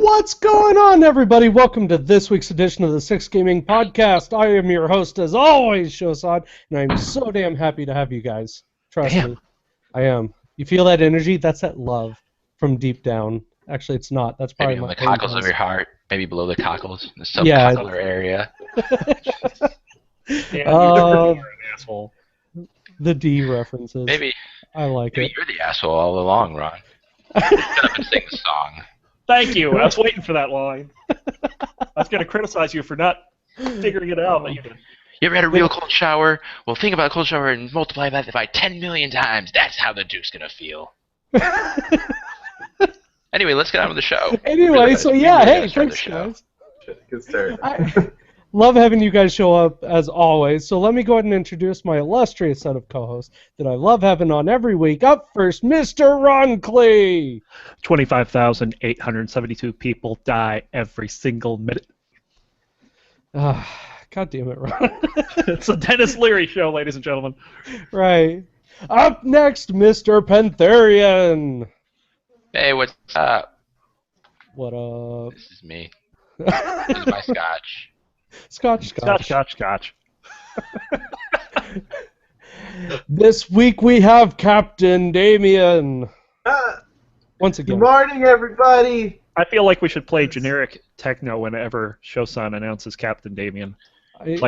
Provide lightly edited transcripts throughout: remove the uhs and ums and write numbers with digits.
What's going on, everybody? Welcome to this week's edition of the Six Gaming Podcast. I am your host, as always, Shosan, and I'm so damn happy to have you guys. Trust me, I am. You feel that energy? That's that love from deep down. Actually, it's not. That's probably maybe on my the cockles of your heart, maybe below the cockles, the Yeah. subcochlear area. You're an asshole. The D references. Maybe I like it. you're the asshole all along, Ron. Shut up and sing the song. Thank you. I was waiting for that line. I was going to criticize you for not figuring it out, but you did. You ever had a real cold shower? Well, think about a cold shower and multiply that by 10 million times. That's how the Duke's gonna feel. Anyway, let's get on with the show. Anyway, so yeah, hey, thanks, guys. Good start. I love having you guys show up, as always. So let me go ahead and introduce my illustrious set of co-hosts that I love having on every week. Up first, Mr. Ron Clee. 25,872 people die every single minute. God damn it, Ron. It's a Dennis Leary show, ladies and gentlemen. Right. Up next, Mr. Pantherian. Hey, what's up? What up? This is me. This is my scotch. Scotch. This week we have Captain Damien. Once again. Good morning, everybody. I feel like we should play generic techno whenever Shosan announces Captain Damien. The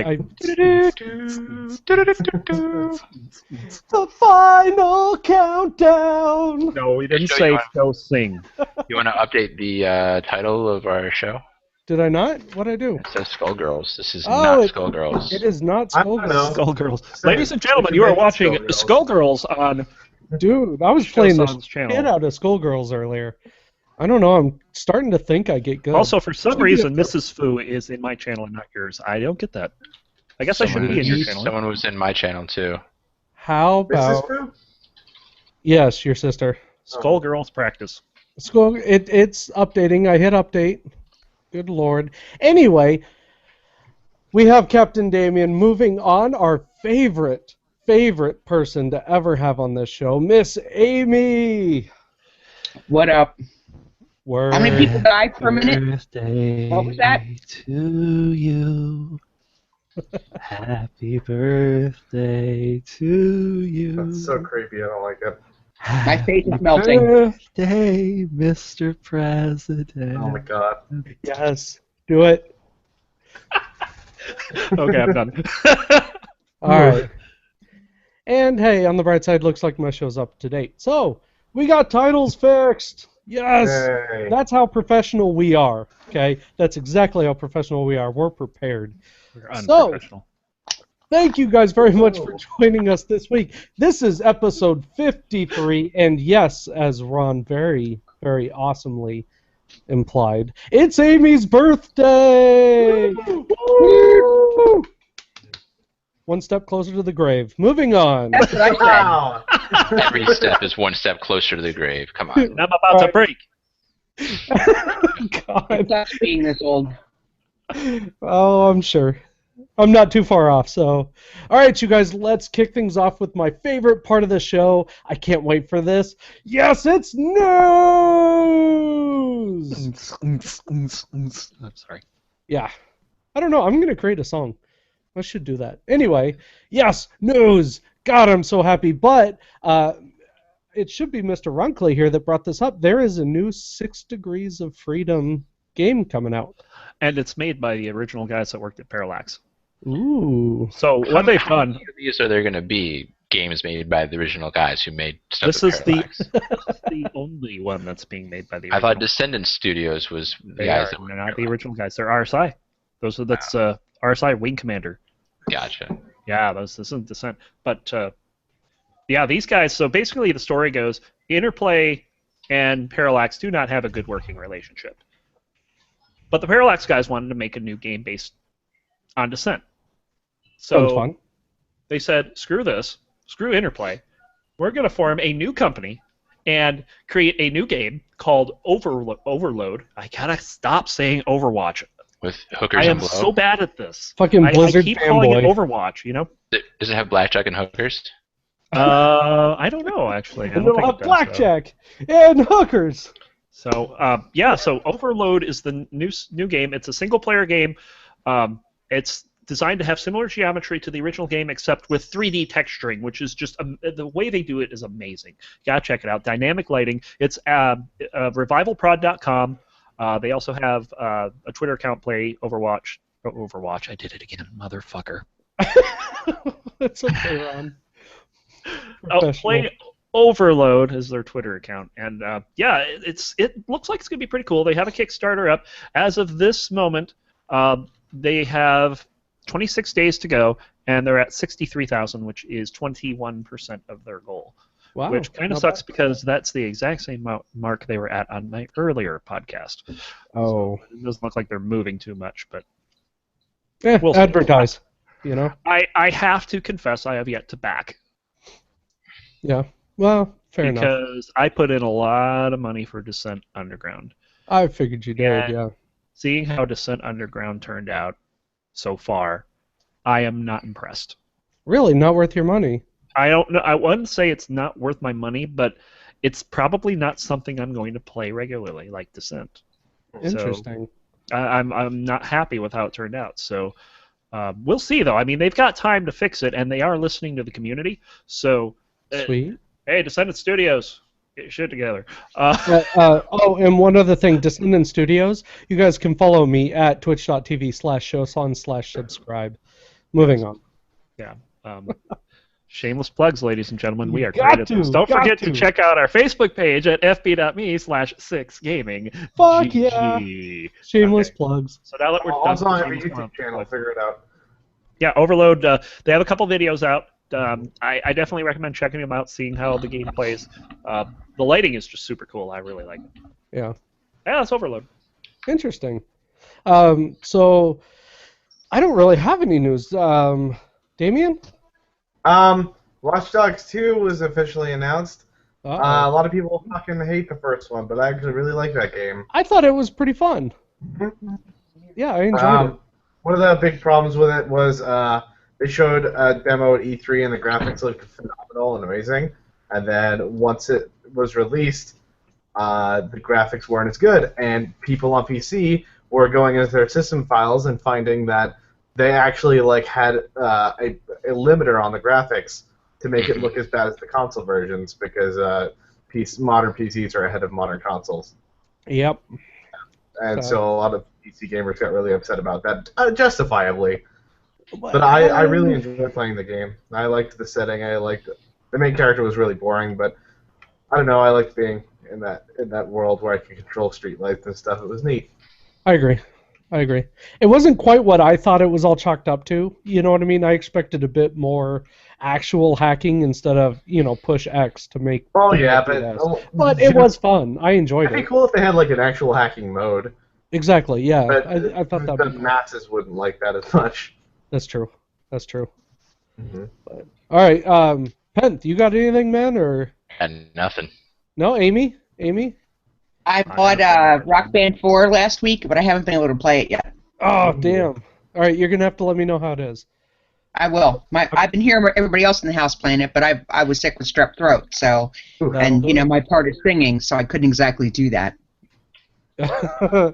final countdown. No, we didn't Show say you go sing. You want to update the title of our show? Did I not? What'd I do? It says Skullgirls. This is Oh, not Skullgirls. It is not I don't know. Skullgirls. Skullgirls. Ladies and gentlemen, you are watching Skullgirls on Dude, I was playing the Shosan's shit channel. out of Skullgirls earlier. I don't know, I'm starting to think I get good. Also, for some reason, Mrs. Fu is in my channel and not yours. I don't get that. I guess I should be in your channel. Someone was in my channel too. How This is about... true? Yes, your sister. Skullgirls practice. It's updating. I hit update. Good lord. Anyway, we have Captain Damien. Moving on, our favorite person to ever have on this show, Miss Amy. What up? Word. How many people died per minute? Birthday What was that? to you. Happy birthday to you. That's so creepy. I don't like it. My face is melting. Birthday, Mr. President. Oh my god. Yes. Do it. Okay, I'm done. All right. And hey, on the bright side, looks like my show's up to date. So, we got titles fixed. Yes. Yay. That's how professional we are. Okay? That's exactly how professional we are. We're prepared. We're unprofessional. Thank you guys very much for joining us this week. This is episode 53, and yes, as Ron very, very awesomely implied, it's Amy's birthday! Woo! One step closer to the grave. Moving on. That's what I said. Wow. Every step is one step closer to the grave. Come on. I'm about to break. God. It sucks being this old. Oh, I'm sure. I'm not too far off, so. Alright, you guys, let's kick things off with my favorite part of the show. I can't wait for this. Yes, it's news! I'm sorry. Yeah. I don't know. I'm going to create a song. I should do that. Anyway, yes, news! God, I'm so happy. But it should be Mr. Runkley here that brought this up. There is a new 6 Degrees of Freedom game coming out. And it's made by the original guys that worked at Parallax. Ooh. So what they've How done, many of these are there going to be games made by the original guys who made stuff this at is Parallax? the only one that's being made by the I original. thought Descendant Studios was the They guys are, that were they're not the Parallax. original guys. They're RSI. That's RSI Wing Commander. Gotcha. Yeah, this isn't Descent. But yeah, these guys. So basically, the story goes: Interplay and Parallax do not have a good working relationship. But the Parallax guys wanted to make a new game based on Descent. Sounds So fun. they said, screw this, screw Interplay. We're going to form a new company and create a new game called Overload. I gotta stop saying Overwatch. With hookers I and am blow. so bad at this. Fucking I Blizzard keep calling it fanboy. Overwatch, you know? Does it have blackjack and hookers? I don't know, actually. I don't think it does, though. Blackjack and hookers. So yeah, so Overload is the new game. It's a single-player game. It's designed to have similar geometry to the original game, except with 3D texturing, which is just the way they do it is amazing. You gotta check it out. Dynamic lighting. It's revivalprod.com. They also have a Twitter account. Play Overwatch. Oh, Overwatch. I did it again, motherfucker. It's okay, Ron. Oh, Play Overload is their Twitter account, and yeah, it looks like it's gonna be pretty cool. They have a Kickstarter up as of this moment. They have 26 days to go, and they're at 63,000, which is 21% of their goal. Wow. Which kind of sucks because that's the exact same mark they were at on my earlier podcast. Oh. So it doesn't look like they're moving too much, but we'll advertise. You know. I have to confess I have yet to back. Yeah. Well, fair enough. Because I put in a lot of money for Descent Underground. I figured you did. And yeah. Seeing how Descent Underground turned out so far, I am not impressed. Really, not worth your money. I don't know. I wouldn't say it's not worth my money, but it's probably not something I'm going to play regularly, like Descent. Interesting. So, I'm not happy with how it turned out. So we'll see, though. I mean, they've got time to fix it, and they are listening to the community. So, Sweet. Hey, Descendant Studios, get your shit together. Oh, and one other thing, Descendant Studios, you guys can follow me at twitch.tv/showson/subscribe. Moving on. Yeah. Shameless plugs, ladies and gentlemen. We are Got great at this. to, Don't got forget to. to check out our Facebook page at fb.me/6gaming. Fuck GG. Shameless Okay. plugs. So now that we're Also done on with every shameless YouTube channel, plugs. figure it out. Yeah, Overload. They have a couple videos out. I definitely recommend checking them out, seeing how the game plays. The lighting is just super cool. I really like it. Yeah. Yeah, that's Overload. Interesting. So, I don't really have any news. Damien? Watch Dogs 2 was officially announced. A lot of people fucking hate the first one, but I actually really like that game. I thought it was pretty fun. Yeah, I enjoyed it. One of the big problems with it was they showed a demo at E3 and the graphics looked phenomenal and amazing. And then once it was released, the graphics weren't as good. And people on PC were going into their system files and finding that they actually had a limiter on the graphics to make it look as bad as the console versions because modern PCs are ahead of modern consoles. Yep. And so a lot of PC gamers got really upset about that, justifiably. But I really enjoyed playing the game. I liked the setting. I liked the main character was really boring, but I don't know. I liked being in that world where I could control streetlights and stuff. It was neat. I agree. It wasn't quite what I thought it was all chalked up to. You know what I mean? I expected a bit more actual hacking instead of, push X to make... Oh, yeah, but it was fun. I enjoyed It'd be it. cool if they had, an actual hacking mode. Exactly, yeah. But I thought that the would be... masses wouldn't like that as much. That's true. Mm-hmm. But, all right, Penth, you got anything, man, or... And nothing. No, Amy? I bought Rock Band 4 last week, but I haven't been able to play it yet. Oh, damn. All right, you're going to have to let me know how it is. I will. I've been hearing everybody else in the house playing it, but I was sick with strep throat, so and my part is singing, so I couldn't exactly do that. I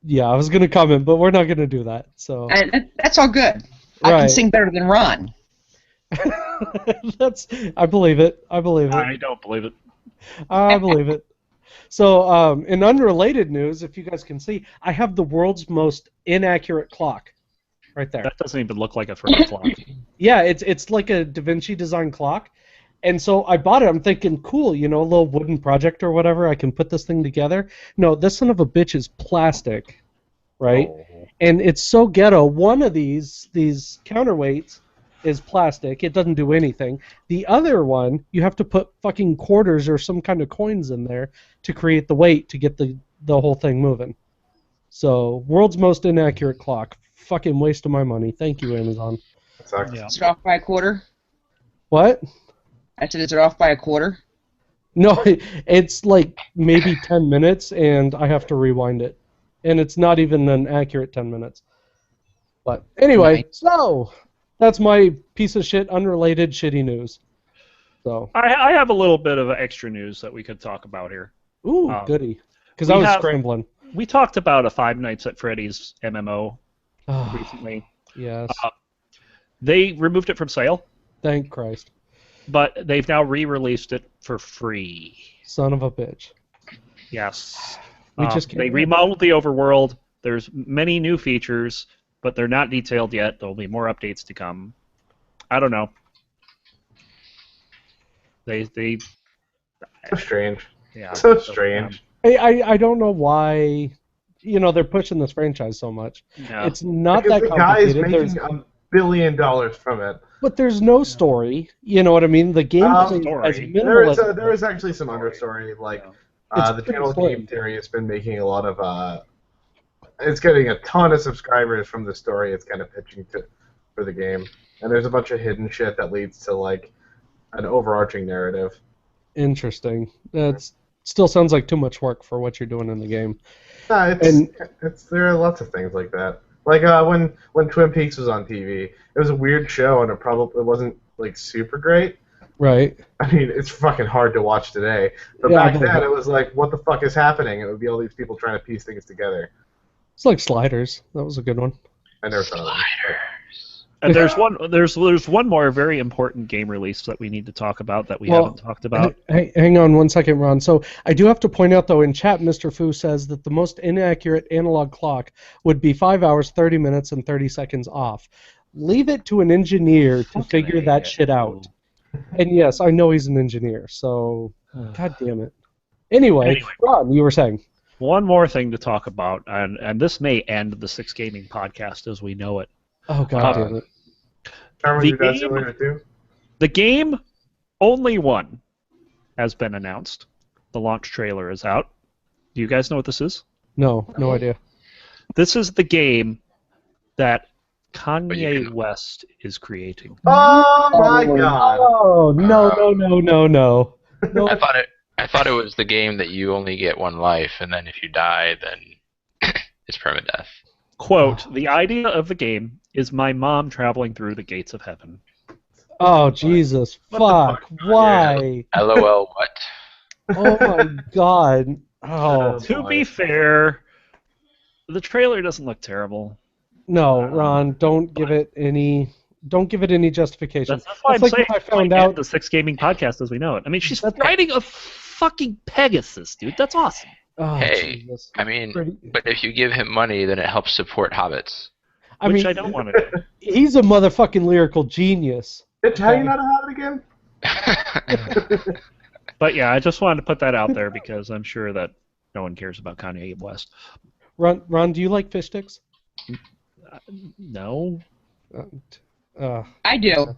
was going to comment, but we're not going to do that. So And that's all good. I can sing better than Ron. I believe it. I don't believe it. I believe it. So, in unrelated news, if you guys can see, I have the world's most inaccurate clock, right there. That doesn't even look like a throwing clock. Yeah, it's like a Da Vinci design clock, and so I bought it. I'm thinking, cool, a little wooden project or whatever. I can put this thing together. No, this son of a bitch is plastic, right? Oh. And it's so ghetto. One of these counterweights is plastic. It doesn't do anything. The other one, you have to put fucking quarters or some kind of coins in there to create the weight to get the whole thing moving. So, world's most inaccurate clock. Fucking waste of my money. Thank you, Amazon. That sucks. Yeah. Is it off by a quarter? What? I said, is it off by a quarter? No, it's like maybe 10 minutes, and I have to rewind it. And it's not even an accurate 10 minutes. But anyway, so that's my piece of shit, unrelated, shitty news. So I have a little bit of extra news that we could talk about here. Ooh, goody. Because I we was have- scrambling. We talked about a Five Nights at Freddy's MMO Oh, recently. yes. They removed it from sale, Thank Christ. but they've now re-released it for free. Son of a bitch. Yes. We just They can't- remodeled the overworld. There's many new features, but they're not detailed yet. There'll be more updates to come. I don't know. They So strange. yeah. So strange. I don't know why, they're pushing this franchise so much. Yeah. It's not Because that the guy is complicated. making $1 billion from it. But there's no story. You know what I mean? The gameplay is story. as There minimal is as there is actually some understory. Like It's the pretty channel slim. Game Theory has been making a lot of. It's getting a ton of subscribers from the story it's kind of pitching for the game, and there's a bunch of hidden shit that leads to like an overarching narrative. interesting. That still sounds like too much work for what you're doing in the game. There are lots of things like that. Like when Twin Peaks was on TV, it was a weird show and it wasn't like super great. Right. I mean, it's fucking hard to watch today. But Yeah, back but- then, it was like, what the fuck is happening? It would be all these people trying to piece things together. It's like Sliders. That was a good one. I never saw that. And there's one more very important game release that we need to talk about that we Well, haven't talked about. Hang on one second, Ron. So I do have to point out, though, in chat, Mr. Fu says that the most inaccurate analog clock would be 5 hours, 30 minutes, and 30 seconds off. Leave it to an engineer to figure that shit out. And yes, I know he's an engineer, so god damn it. Anyway, Ron, you were saying. One more thing to talk about, and this may end the Six Gaming podcast as we know it. Oh god damn it. Remember The your dad's game- Simulator 2? The game Only One has been announced. The launch trailer is out. Do you guys know what this is? No idea. This is the game that you Kanye can- West is creating. Oh my god! Oh no. No. I thought it was the game that you only get one life, and then if you die, then it's permadeath. Quote, the idea of the game is my mom traveling through the gates of heaven. Oh Jesus, fuck! Why? LOL, what? Oh my god! Oh To be fair, the trailer doesn't look terrible. no, Ron, don't give it any justification. That's why I'm It's like saying when I it's found like out. the Six Gaming podcast as we know it. I mean, she's That's- riding a fucking Pegasus, dude. That's awesome. Oh, Hey, Jesus. I mean, Pretty- but if you give him money, then it helps support hobbits. I Which mean, I don't want to do. he's a motherfucking lyrical genius. Bitch, how you not have it again? But yeah, I just wanted to put that out there because I'm sure that no one cares about Kanye West. Ron, do you like fish sticks? No. I do.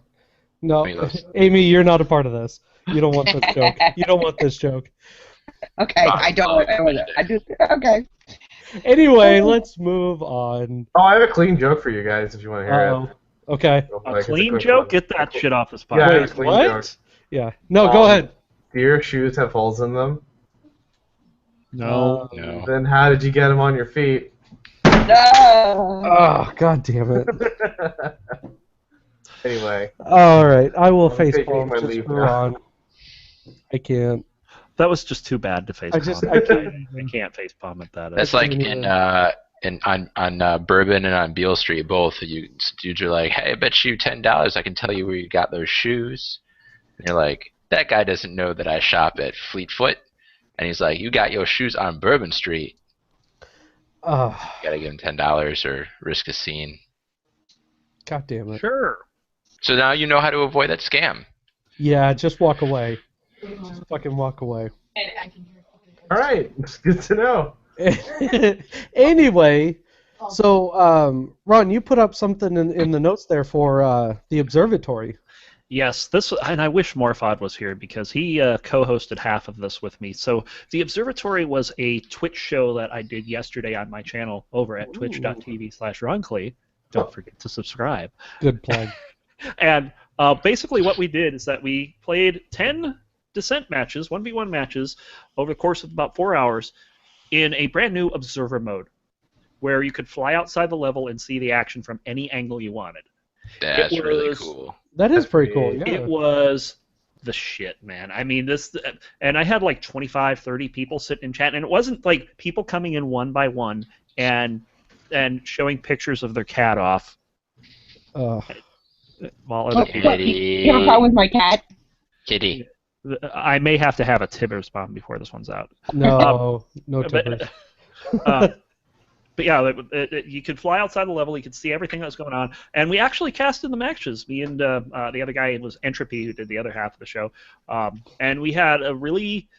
No, Amy loves- Amy, you're not a part of this. You don't want this joke. You don't want this joke. Okay, I don't. I do. Okay. Anyway, let's move on. Oh, I have a clean joke for you guys if you want to hear Uh-oh. it. Okay. Real A quick, it's clean quick joke? one. Get that shit off this Yeah, podcast. it's a clean what? joke. Yeah. No, go ahead. Do your shoes have holes in them? No. No. Then how did you get them on your feet? No. Oh, god damn it. Anyway, All right, I will I'm face taking palm my just leave for now. Ron. I can't. That was just too bad to face I can't. I can't face palm at that. That's like on Bourbon and on Beale Street both. Dudes are like, "Hey, I bet you $10 I can tell you where you got those shoes." And you're like, "That guy doesn't know that I shop at Fleetfoot." And he's like, "You got your shoes on Bourbon Street." Oh, You gotta give him $10 or risk a scene. god damn it. Sure. So now you know how to avoid that scam. Yeah, just walk away. Just fucking walk away. all right, it's good to know. Anyway, so Ron, you put up something in the notes there for the observatory. Yes, and I wish Morphod was here because he co-hosted half of this with me. So the Observatory was a Twitch show that I did yesterday on my channel over at twitch.tv/RonClee. Don't forget to subscribe. Good plug. And basically what we did is that we played 10 Descent matches, 1v1 matches, over the course of about 4 hours in a brand new Observer mode where you could fly outside the level and see the action from any angle you wanted. That's really was- cool. That is pretty cool. Yeah. It was the shit, man. I mean, and I had like 25, 30 people sitting in chat, and it wasn't like people coming in one by one and showing pictures of their cat off. While other people... You have a problem with my cat? Kitty. I may have to have a Tibbers bomb before this one's out. No, no Tibbers. But yeah, you could fly outside the level. You could see everything that was going on, and we actually casted the matches. Me and the other guy was Entropy, who did the other half of the show, and we had a really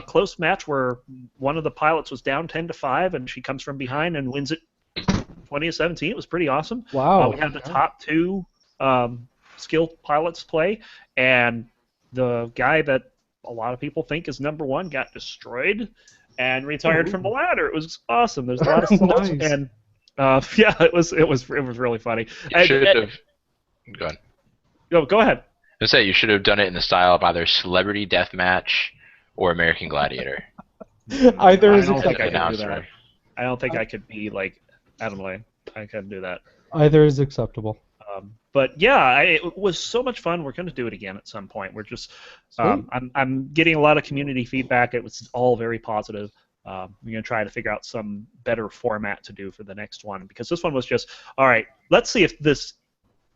close match where one of the pilots was down 10-5, and she comes from behind and wins it 20-17. It was pretty awesome. Wow. We had the top two skilled pilots play, and the guy that a lot of people think is number one got destroyed and retired from the ladder. It was awesome. There's a lot of stuff, Nice. and yeah, it was really funny. You should have. Go on. Go ahead. I say you should have done it in the style of either Celebrity Deathmatch or American Gladiator. Either I is don't think I acceptable. could do that. I don't think I could be like Adam Lane. I couldn't do that. Either is acceptable. But yeah, it was so much fun. We're going to do it again at some point. We're just, I'm getting a lot of community feedback. It was all very positive. We're going to try to figure out some better format to do for the next one, because this one was just, all right, let's see if this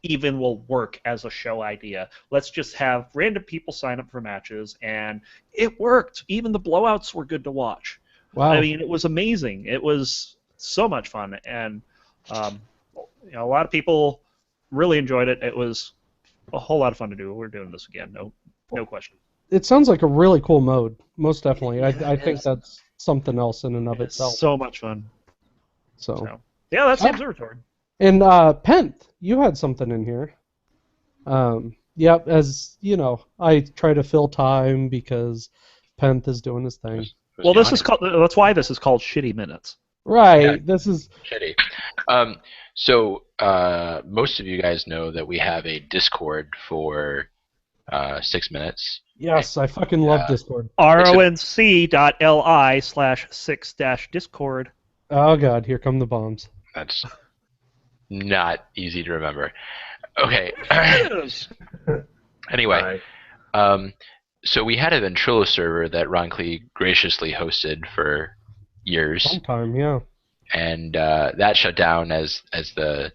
even will work as a show idea. Let's just have random people sign up for matches, and it worked. Even the blowouts were good to watch. Wow. I mean, it was amazing. It was so much fun, and a lot of people really enjoyed it. It was a whole lot of fun to do. We're doing this again, no question. It sounds like a really cool mode, most definitely. I think that's something else in and of itself. So much fun. So yeah, that's the observatory. And Penth, you had something in here. Yep, as you know, I try to fill time because Penth is doing his thing. Well, this is called. That's why this is called Shitty Minutes. Right. Yeah. This is Shitty. So most of you guys know that we have a Discord for 6 minutes. yes. I fucking love Discord. ronc.li/6-discord. Oh god, here come the bombs. That's not easy to remember. Okay. Anyway, so we had a Ventrilo server that Ron Klee graciously hosted for years. Sometime, yeah. And that shut down as the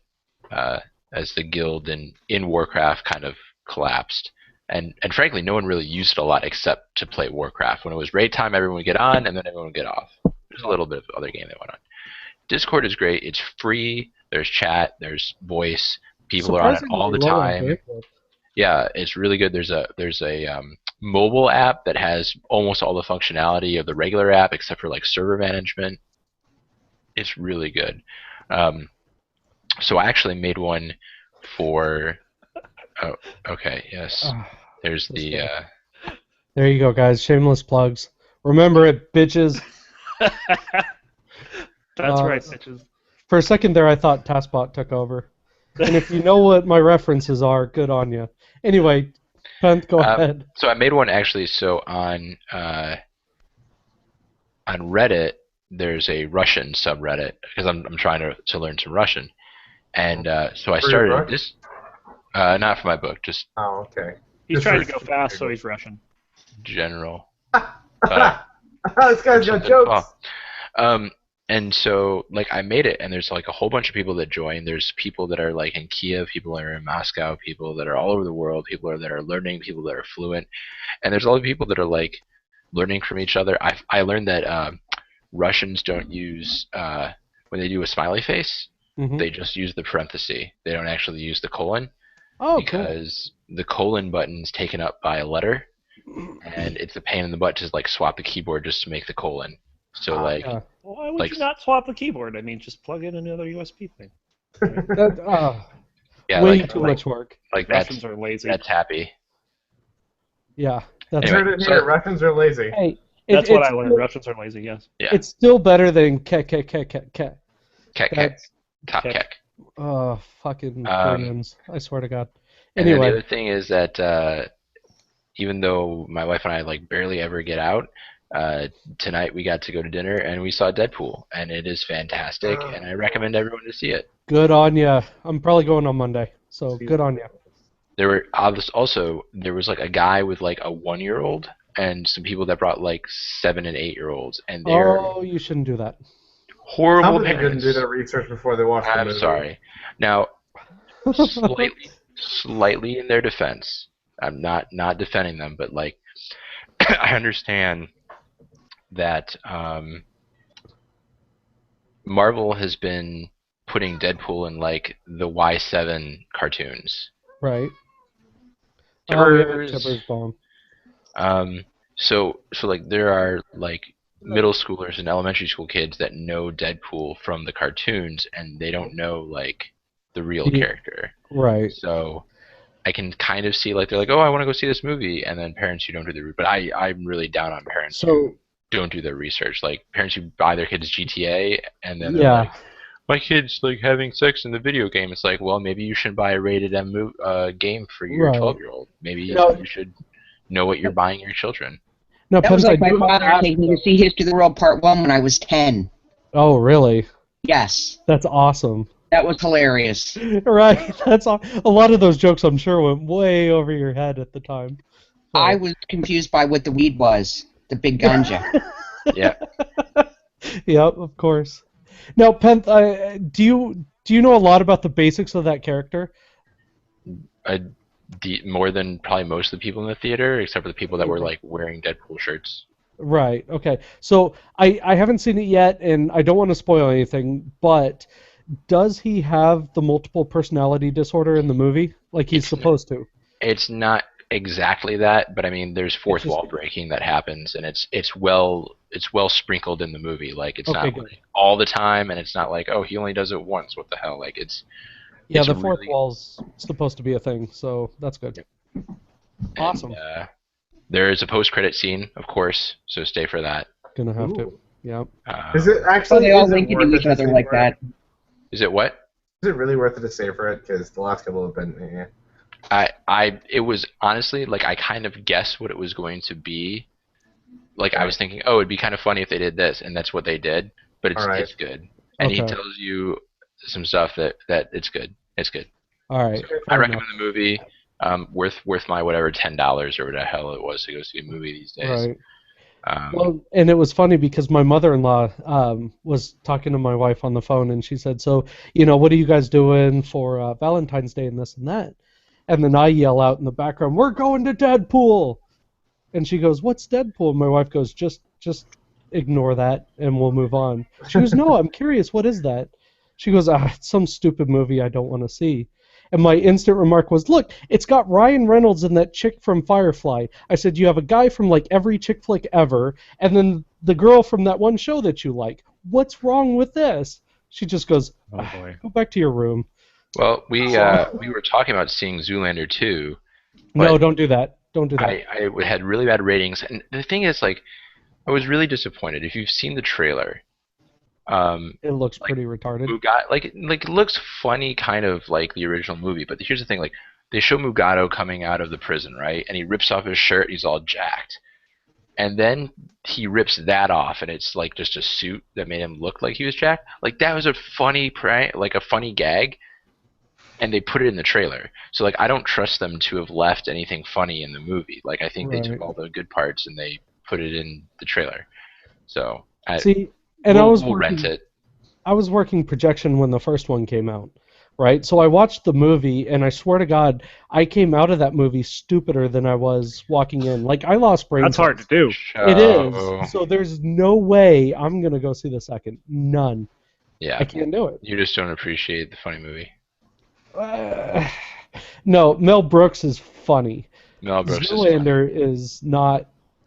guild in Warcraft kind of collapsed, and frankly, no one really used it a lot except to play Warcraft. When it was raid time, everyone would get on, and then everyone would get off. There's a little bit of other game that went on. Discord is great. It's free. There's chat. There's voice. People are on it all the time. Yeah, it's really good. There's a mobile app that has almost all the functionality of the regular app except for like server management. It's really good. So I actually made one for. Oh, okay. Yes. There's the. There you go, guys. Shameless plugs. Remember it, bitches. That's right, bitches. For a second there, I thought TaskBot took over. And if you know what my references are, good on you. Anyway, Penth, go ahead. So I made one actually. So on Reddit, there's a Russian subreddit because I'm trying to learn some Russian, and so I started this. Not for my book, just. Oh, okay. He's trying to go fast, so he's Russian. General. This guy's got jokes. And so, like, I made it, and there's, like, a whole bunch of people that join. There's people that are, like, in Kiev, people that are in Moscow, people that are all over the world, people that are learning, people that are fluent. And there's a lot of people that are, like, learning from each other. I learned that Russians don't use, when they do a smiley face, they just use the parenthesis. They don't actually use the colon. Oh, because the colon button's taken up by a letter, and it's a pain in the butt to, like, swap the keyboard just to make the colon. So, like... Why would you not swap the keyboard? I mean, just plug in another USB thing. Yeah, way like, too much work. Like Russians are lazy. That's happy. Yeah. That's Anyway, Heard it here. Russians are lazy. Hey, That's what I learned. Russians are lazy, yes. Yeah. It's still better than Kek. Top Kek. kek. Oh, fucking Koreans. I swear to God. And then the Anyway. other thing is that even though my wife and I, like, barely ever get out, tonight we got to go to dinner and we saw Deadpool, and it is fantastic, and I recommend everyone to see it. Good on ya. I'm probably going on Monday, so good on ya. there was like a guy with like a 1-year-old and some people that brought like 7 and 8-year-olds, and they're Oh, you shouldn't do that. horrible Somebody didn't parents. do their research before they watched the I'm movie. sorry. Now, slightly in their defense, I'm not defending them, but like I understand that Marvel has been putting Deadpool in like the Y7 cartoons. Right. Oh, we have a Tibbers. Tibbers bomb. So like there are like middle schoolers and elementary school kids that know Deadpool from the cartoons, and they don't know like the real Yeah. character. Right. So I can kind of see like they're like, oh, I want to go see this movie, and then parents who don't do the but I'm really down on parents So who don't do their research. Like parents who buy their kids GTA, and then they're yeah, like, my kid's like having sex in the video game. It's like, well, maybe you shouldn't buy a rated M game for your Right. 12-year-old. Maybe No. you should know what you're buying your children. no, That was Pence, like I my do have to father ask, taking me though. to see History of the World Part 1 when I was 10. Oh, really? Yes, That's awesome. that was hilarious. Right. That's a lot of those jokes. I'm sure went way over your head at the time. So- I was confused by what the weed was, the big ganja. Yeah. Yep, of course. Now, Penth, do you know a lot about the basics of that character? More than probably most of the people in the theater, except for the people that were like wearing Deadpool shirts. Right. Okay. So I haven't seen it yet, and I don't want to spoil anything, but does he have the multiple personality disorder in the movie like he's supposed to? It's not exactly that, but I mean, there's fourth It's just- wall breaking that happens, and it's well sprinkled in the movie. Like it's Okay, not good. like, all the time, and it's not like, oh, he only does it once. What the hell? Like it's Yeah, It's the fourth really- wall's supposed to be a thing, so that's good. Awesome. And, there is a post-credit scene, of course, so stay for that. Gonna have to. Ooh. Yep. Is it So actually? they all is it link worth into it each to other save like for it? that. Is it what? Is it really worth it to save for it? Because the last couple have been. It was honestly like I kind of guessed what it was going to be. Like I was thinking, oh, it'd be kind of funny if they did this, and that's what they did. But it's Alright. it's good, and he Okay. tells you some stuff that it's good. It's good. All right. I fair recommend enough. the movie. Worth my whatever $10 or whatever the hell it was to go see a movie these days. Right. Well, and it was funny because my mother-in-law was talking to my wife on the phone, and she said, "So, what are you guys doing for Valentine's Day and this and that?" And then I yell out in the background, "We're going to Deadpool!" And she goes, "What's Deadpool?" And my wife goes, "Just ignore that, and we'll move on." She goes, "No, I'm curious. What is that?" She goes, "It's some stupid movie I don't want to see." And my instant remark was, "Look, it's got Ryan Reynolds and that chick from Firefly." I said, "You have a guy from like every chick flick ever, and then the girl from that one show that you like. What's wrong with this?" She just goes, Oh boy. "Go back to your room." Well, we were talking about seeing Zoolander 2. No, But don't do that. Don't do that. I had really bad ratings, and the thing is, like, I was really disappointed. If you've seen the trailer, It looks like, pretty retarded. Mugato, like it looks funny, kind of like the original movie. But here's the thing: like, they show Mugato coming out of the prison, right? And he rips off his shirt. He's all jacked, and then he rips that off, and it's like just a suit that made him look like he was jacked. Like that was a funny prank, like a funny gag, and they put it in the trailer. So like, I don't trust them to have left anything funny in the movie. Like I think they Right. took all the good parts and they put it in the trailer. So See, and we'll, I was we'll working, rent it. I was working projection when the first one came out, right? So I watched the movie, and I swear to God, I came out of that movie stupider than I was walking in. Like I lost brain That's hard to cells. do. It Oh, is. So there's no way I'm gonna go see the second. None. Yeah, I can't do it. you just don't appreciate the funny movie. No, Mel Brooks is funny. Mel Brooks is funny. Zoolander is not.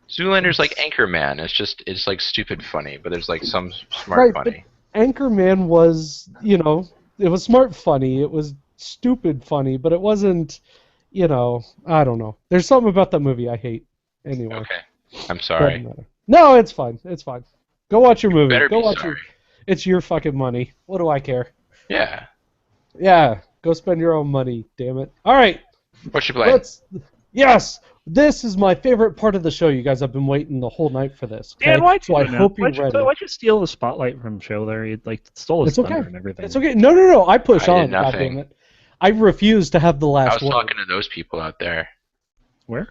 Zoolander's like Anchorman. It's like stupid funny, but there's like some smart Right, but- funny. Anchorman was, it was smart funny. It was stupid funny, but it wasn't, I don't know. There's something about that movie I hate. Anyway. Okay, I'm doesn't sorry. matter. No, it's fine. It's fine. Go watch your movie. Better Go be watch sorry. It's your fucking money. What do I care? Yeah. Yeah, go spend your own money, damn it. All right. What you playing? Yes, this is my favorite part of the show. You guys have been waiting the whole night for this. Okay? Dan, why'd you so I do that? hope you're Why'd you, ready. why'd you steal the spotlight from show there? You like stole his It's okay. thunder and everything. It's okay. No. I push I on. did nothing. Goddamn it. I refuse to have the I last was word. talking to those people out there. Where?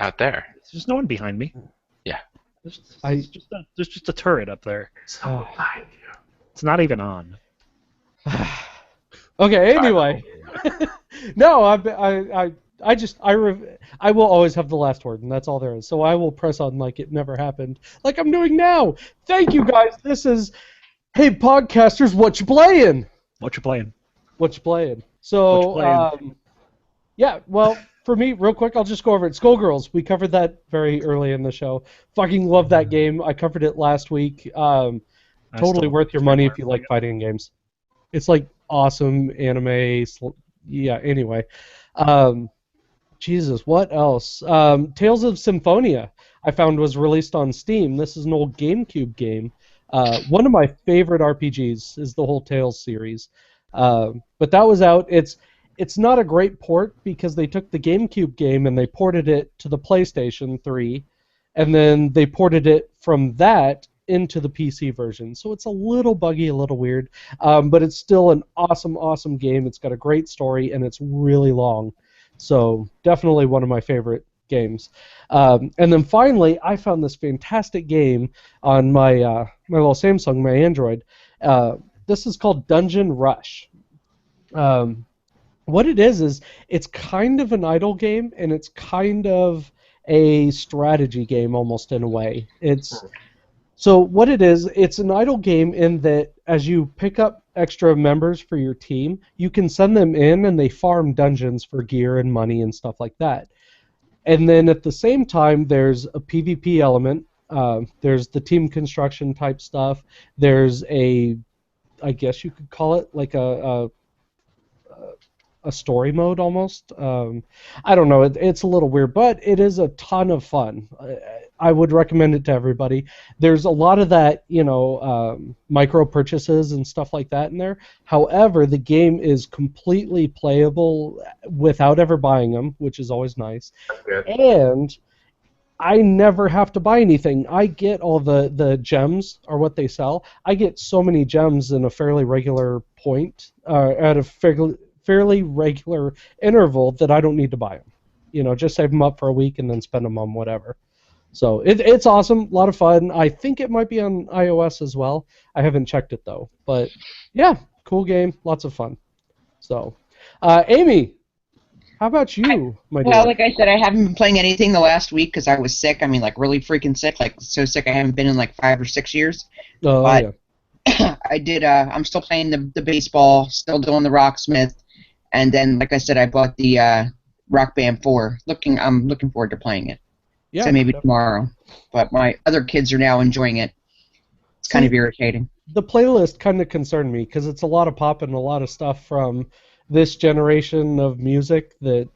Out there. There's no one behind me. Yeah. There's just a turret up there. Someone behind you. It's not even on. Okay. Anyway, no, I will always have the last word, and that's all there is. So I will press on like it never happened, like I'm doing now. Thank you guys. This is, hey podcasters, what you playing? What you playing? What you playing? So, What you yeah. Well, for me, real quick, I'll just go over it. Skullgirls. We covered that very early in the show. Fucking love that game. I covered it last week. Totally worth your money if you like fighting games. It's like awesome anime. Yeah. Anyway. Jesus, what else? Tales of Symphonia, I found was released on Steam. This is an old GameCube game. One of my favorite RPGs is the whole Tales series. But that was out. It's not a great port because they took the GameCube game and they ported it to the PlayStation 3, and then they ported it from that into the PC version. So it's a little buggy, a little weird, but it's still an awesome, awesome game. It's got a great story, and it's really long. So definitely one of my favorite games. And then finally, I found this fantastic game on my my little Samsung, my Android. This is called Dungeon Rush. What it is it's kind of an idle game, and it's kind of a strategy game almost in a way. So what it is, it's an idle game in that as you pick up extra members for your team, you can send them in and they farm dungeons for gear and money and stuff like that. And then at the same time, there's a PvP element. There's the team construction type stuff. There's I guess you could call it like a story mode almost. I don't know. It's a little weird, but it is a ton of fun. I would recommend it to everybody. There's a lot of that, micro purchases and stuff like that in there. However, the game is completely playable without ever buying them, which is always nice. Good. And I never have to buy anything. I get all the gems are what they sell. I get so many gems in a fairly regular point, at a fairly regular interval that I don't need to buy them. Just save them up for a week and then spend them on whatever. So it's awesome, a lot of fun. I think it might be on iOS as well. I haven't checked it though. But yeah, cool game, lots of fun. So, Amy, how about you, my dear? Well, like I said, I haven't been playing anything the last week because I was sick. I mean, like really freaking sick. Like so sick I haven't been in like 5 or 6 years. Oh, But yeah. I did. I'm still playing the baseball. Still doing the Rocksmith. And then, like I said, I bought the Rock Band 4. I'm looking forward to playing it. Yeah, So maybe definitely. tomorrow. But my other kids are now enjoying it. It's kind of irritating. The playlist kind of concerned me because it's a lot of pop and a lot of stuff from this generation of music that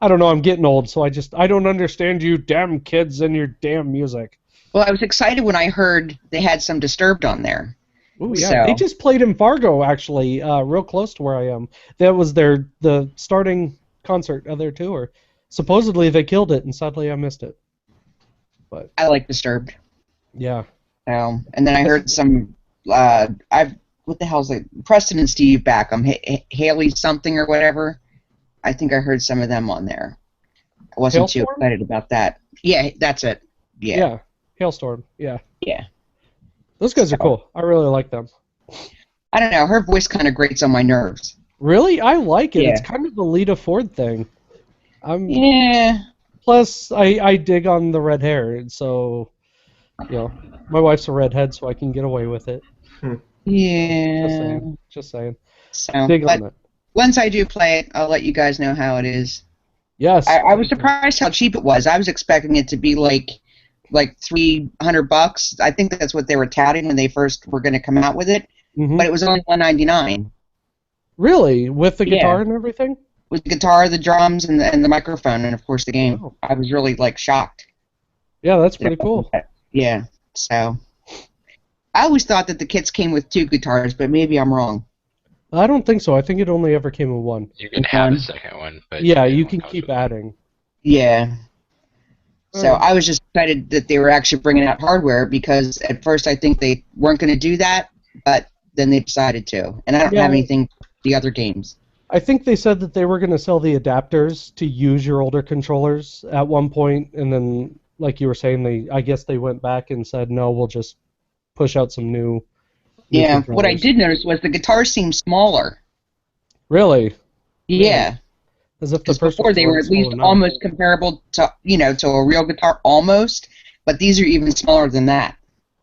I don't know. I'm getting old, so I don't understand you damn kids and your damn music. Well, I was excited when I heard they had some Disturbed on there. Ooh, yeah. So- They just played in Fargo, actually, real close to where I am. That was the starting concert of their tour. Supposedly they killed it, and sadly I missed it. But I like Disturbed. yeah, And then I heard some. What the hell's it? Preston and Steve Backham, Haley something or whatever. I think I heard some of them on there. I wasn't too Hailstorm? excited about that. Yeah, that's it. Yeah. Hailstorm. Yeah, Yeah. those guys are cool. I really like them. I don't know. Her voice kind of grates on my nerves. Really, I like it. Yeah. It's kind of the Lita Ford thing. Yeah. Plus, I dig on the red hair, and so my wife's a redhead, so I can get away with it. Yeah. Just saying. So, Dig but on it. once I do play it, I'll let you guys know how it is. Yes. I was surprised how cheap it was. I was expecting it to be like $300. I think that's what they were touting when they first were going to come out with it. Mhm. But it was only $199 Really, with the Yeah. guitar and everything. with the guitar, the drums, and the microphone, and of course the game. Oh. I was really shocked. Yeah, that's pretty cool. Yeah. So I always thought that the kits came with 2 guitars, but maybe I'm wrong. I don't think so. I think it only ever came with one. You can have a second one, but Yeah, the you one can comes keep with it. adding. Yeah. So Alright. I was just excited that they were actually bringing out hardware because at first I think they weren't going to do that, but then they decided to. And I don't Yeah. have anything the other games. I think they said that they were going to sell the adapters to use your older controllers at one point, and then, like you were saying, I guess they went back and said, no, we'll just push out some new Yeah, what I controllers. did notice was the guitars seemed smaller. Really? Yeah, As if the because first before they were at least almost comparable to, to a real guitar, almost, but these are even smaller than that.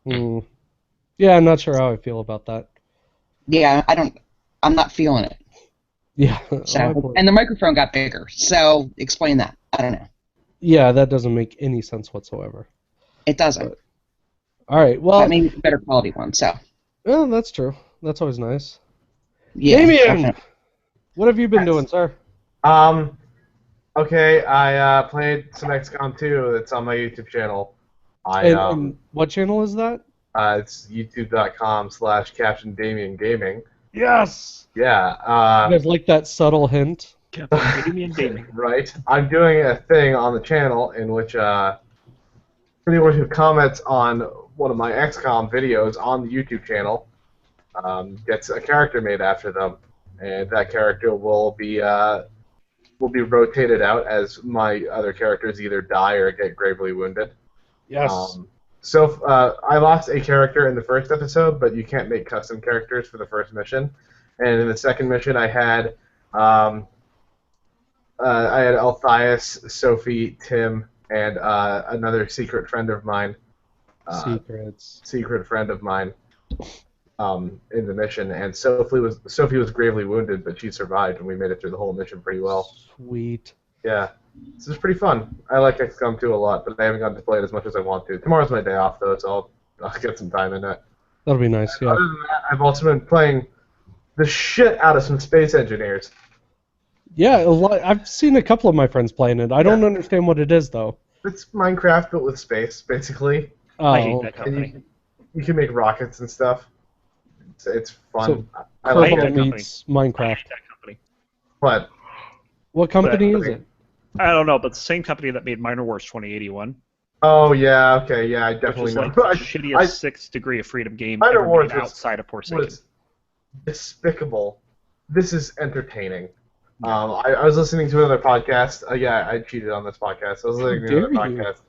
Yeah, I'm not sure how I feel about that. Yeah, I'm not feeling it. Yeah. So, and the microphone got bigger, so explain that. I don't know. Yeah, that doesn't make any sense whatsoever. It doesn't. But, all right, well... But maybe it's a better quality one, so... Well, that's true. That's always nice. Yeah, Damien! definitely. What have you been doing, sir? Okay, I played some XCOM 2 that's on my YouTube channel. And what channel is that? It's youtube.com/Captain Damien Gaming. Yes! Yeah. You guys like that subtle hint? Captain Damien Gaming. Right. I'm doing a thing on the channel in which anyone who comments on one of my XCOM videos on the YouTube channel gets a character made after them, and that character will be rotated out as my other characters either die or get gravely wounded. Yes. So I lost a character in the first episode, but you can't make custom characters for the first mission. And in the second mission, I had Althias, Sophie, Tim, and another secret friend of mine. Secret friend of mine. In the mission, and Sophie was gravely wounded, but she survived, and we made it through the whole mission pretty well. Sweet. Yeah. This is pretty fun. I like XCOM 2 a lot, but I haven't gotten to play it as much as I want to. Tomorrow's my day off, though, so I'll get some time in it. That'll be nice, yeah. Other than that, I've also been playing the shit out of some Space Engineers. Yeah, I've seen a couple of my friends playing it. I don't understand what it is, though. It's Minecraft, but with space, basically. I hate that company. And you can make rockets and stuff. It's fun. So, I like Kerbal it. meets Minecraft. That company. What? What company is it? I don't know, but the same company that made Minor Wars 2081. Oh, yeah, okay, yeah, I Which definitely is know. like the shittiest Sixth Degree of Freedom game Minor ever Wars made outside of Forsaken. was despicable. This is entertaining. I was listening to another podcast. Yeah, I cheated on this podcast. I was listening to another podcast,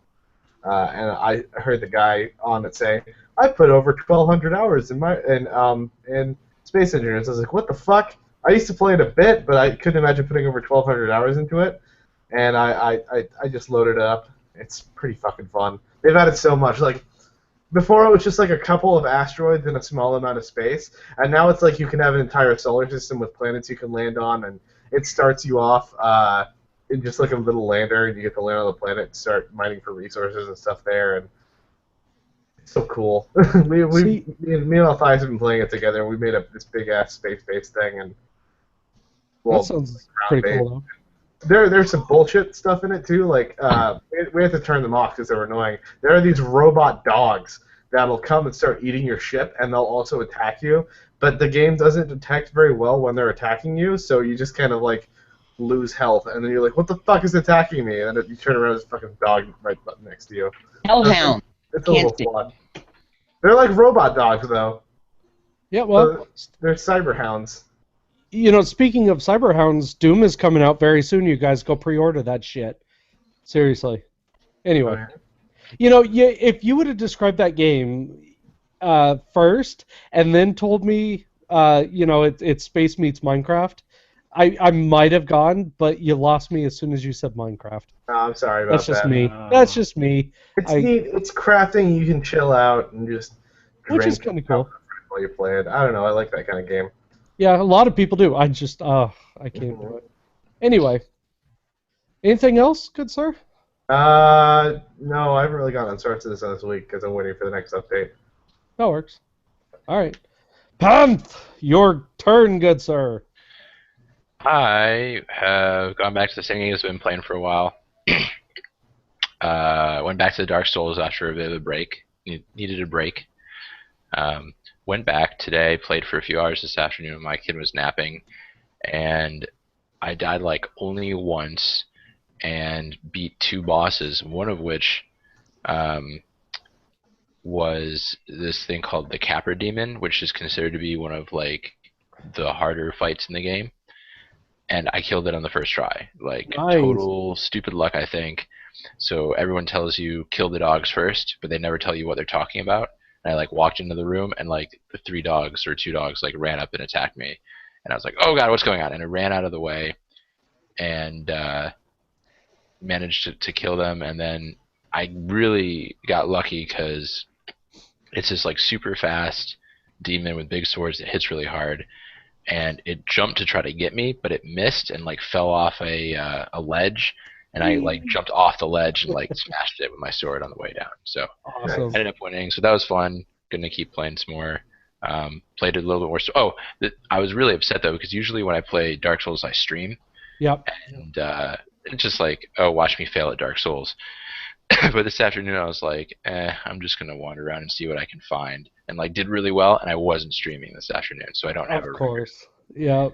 and I heard the guy on it say, "I put over 1,200 hours in Space Engineers." I was like, "What the fuck?" I used to play it a bit, but I couldn't imagine putting over 1,200 hours into it. And I just loaded it up. It's pretty fucking fun. They've added so much. Like before, it was just like a couple of asteroids in a small amount of space, and now it's like you can have an entire solar system with planets you can land on, and it starts you off in just like a little lander, and you get to land on the planet and start mining for resources and stuff there, and it's so cool. me and Althias have been playing it together, and we made up this big ass space-based thing, and that sounds pretty cool, though. There's some bullshit stuff in it too. Like we have to turn them off because they're annoying. There are these robot dogs that'll come and start eating your ship, and they'll also attack you. But the game doesn't detect very well when they're attacking you, so you just kind of like lose health, and then you're like, "What the fuck is attacking me?" And then you turn around, there's a fucking dog right next to you. Hellhound. It's a little fun. They're like robot dogs, though. Yeah, well, they're cyberhounds. You know, speaking of Cyberhounds, Doom is coming out very soon. You guys go pre-order that shit. Seriously. Anyway, you know, if you would have described that game first and then told me, you know, it's space meets Minecraft, I might have gone, but you lost me as soon as you said Minecraft. Oh, I'm sorry about that. That's just me. That's just me. It's neat. It's crafting. You can chill out and just drink. Which is kind of cool. While you play it. I don't know. I like that kind of game. Yeah, a lot of people do. I just, I can't do it. Anyway, anything else, good sir? No, I haven't really gotten on Star Citizen this week because I'm waiting for the next update. That works. All right. Panth, your turn, good sir. I have gone back to the same games I've been playing for a while. Went back to the Dark Souls after a bit of a break. Needed a break. Went back today, played for a few hours this afternoon. My kid was napping, and I died like only once and beat 2 bosses, one of which was this thing called the Capra Demon, which is considered to be one of like the harder fights in the game, and I killed it on the first try. Like Nice. total stupid luck, I think. So everyone tells you kill the dogs first, but they never tell you what they're talking about. And I like walked into the room, and like the 3 dogs or 2 dogs like ran up and attacked me, and I was like, oh god, what's going on? And I ran out of the way, and managed to kill them. And then I really got lucky because it's this like super fast demon with big swords that hits really hard, and it jumped to try to get me, but it missed and like fell off a ledge, and I like jumped off the ledge and like smashed it with my sword on the way down. So Awesome. I ended up winning. So that was fun. Gonna keep playing some more. Played it a little bit more. I was really upset though because usually when I play Dark Souls, I stream, Yep. and it's just like, oh, watch me fail at Dark Souls. But this afternoon I was like, I'm just gonna wander around and see what I can find, and like did really well. And I wasn't streaming this afternoon, so I don't have a Of record. course. Yep.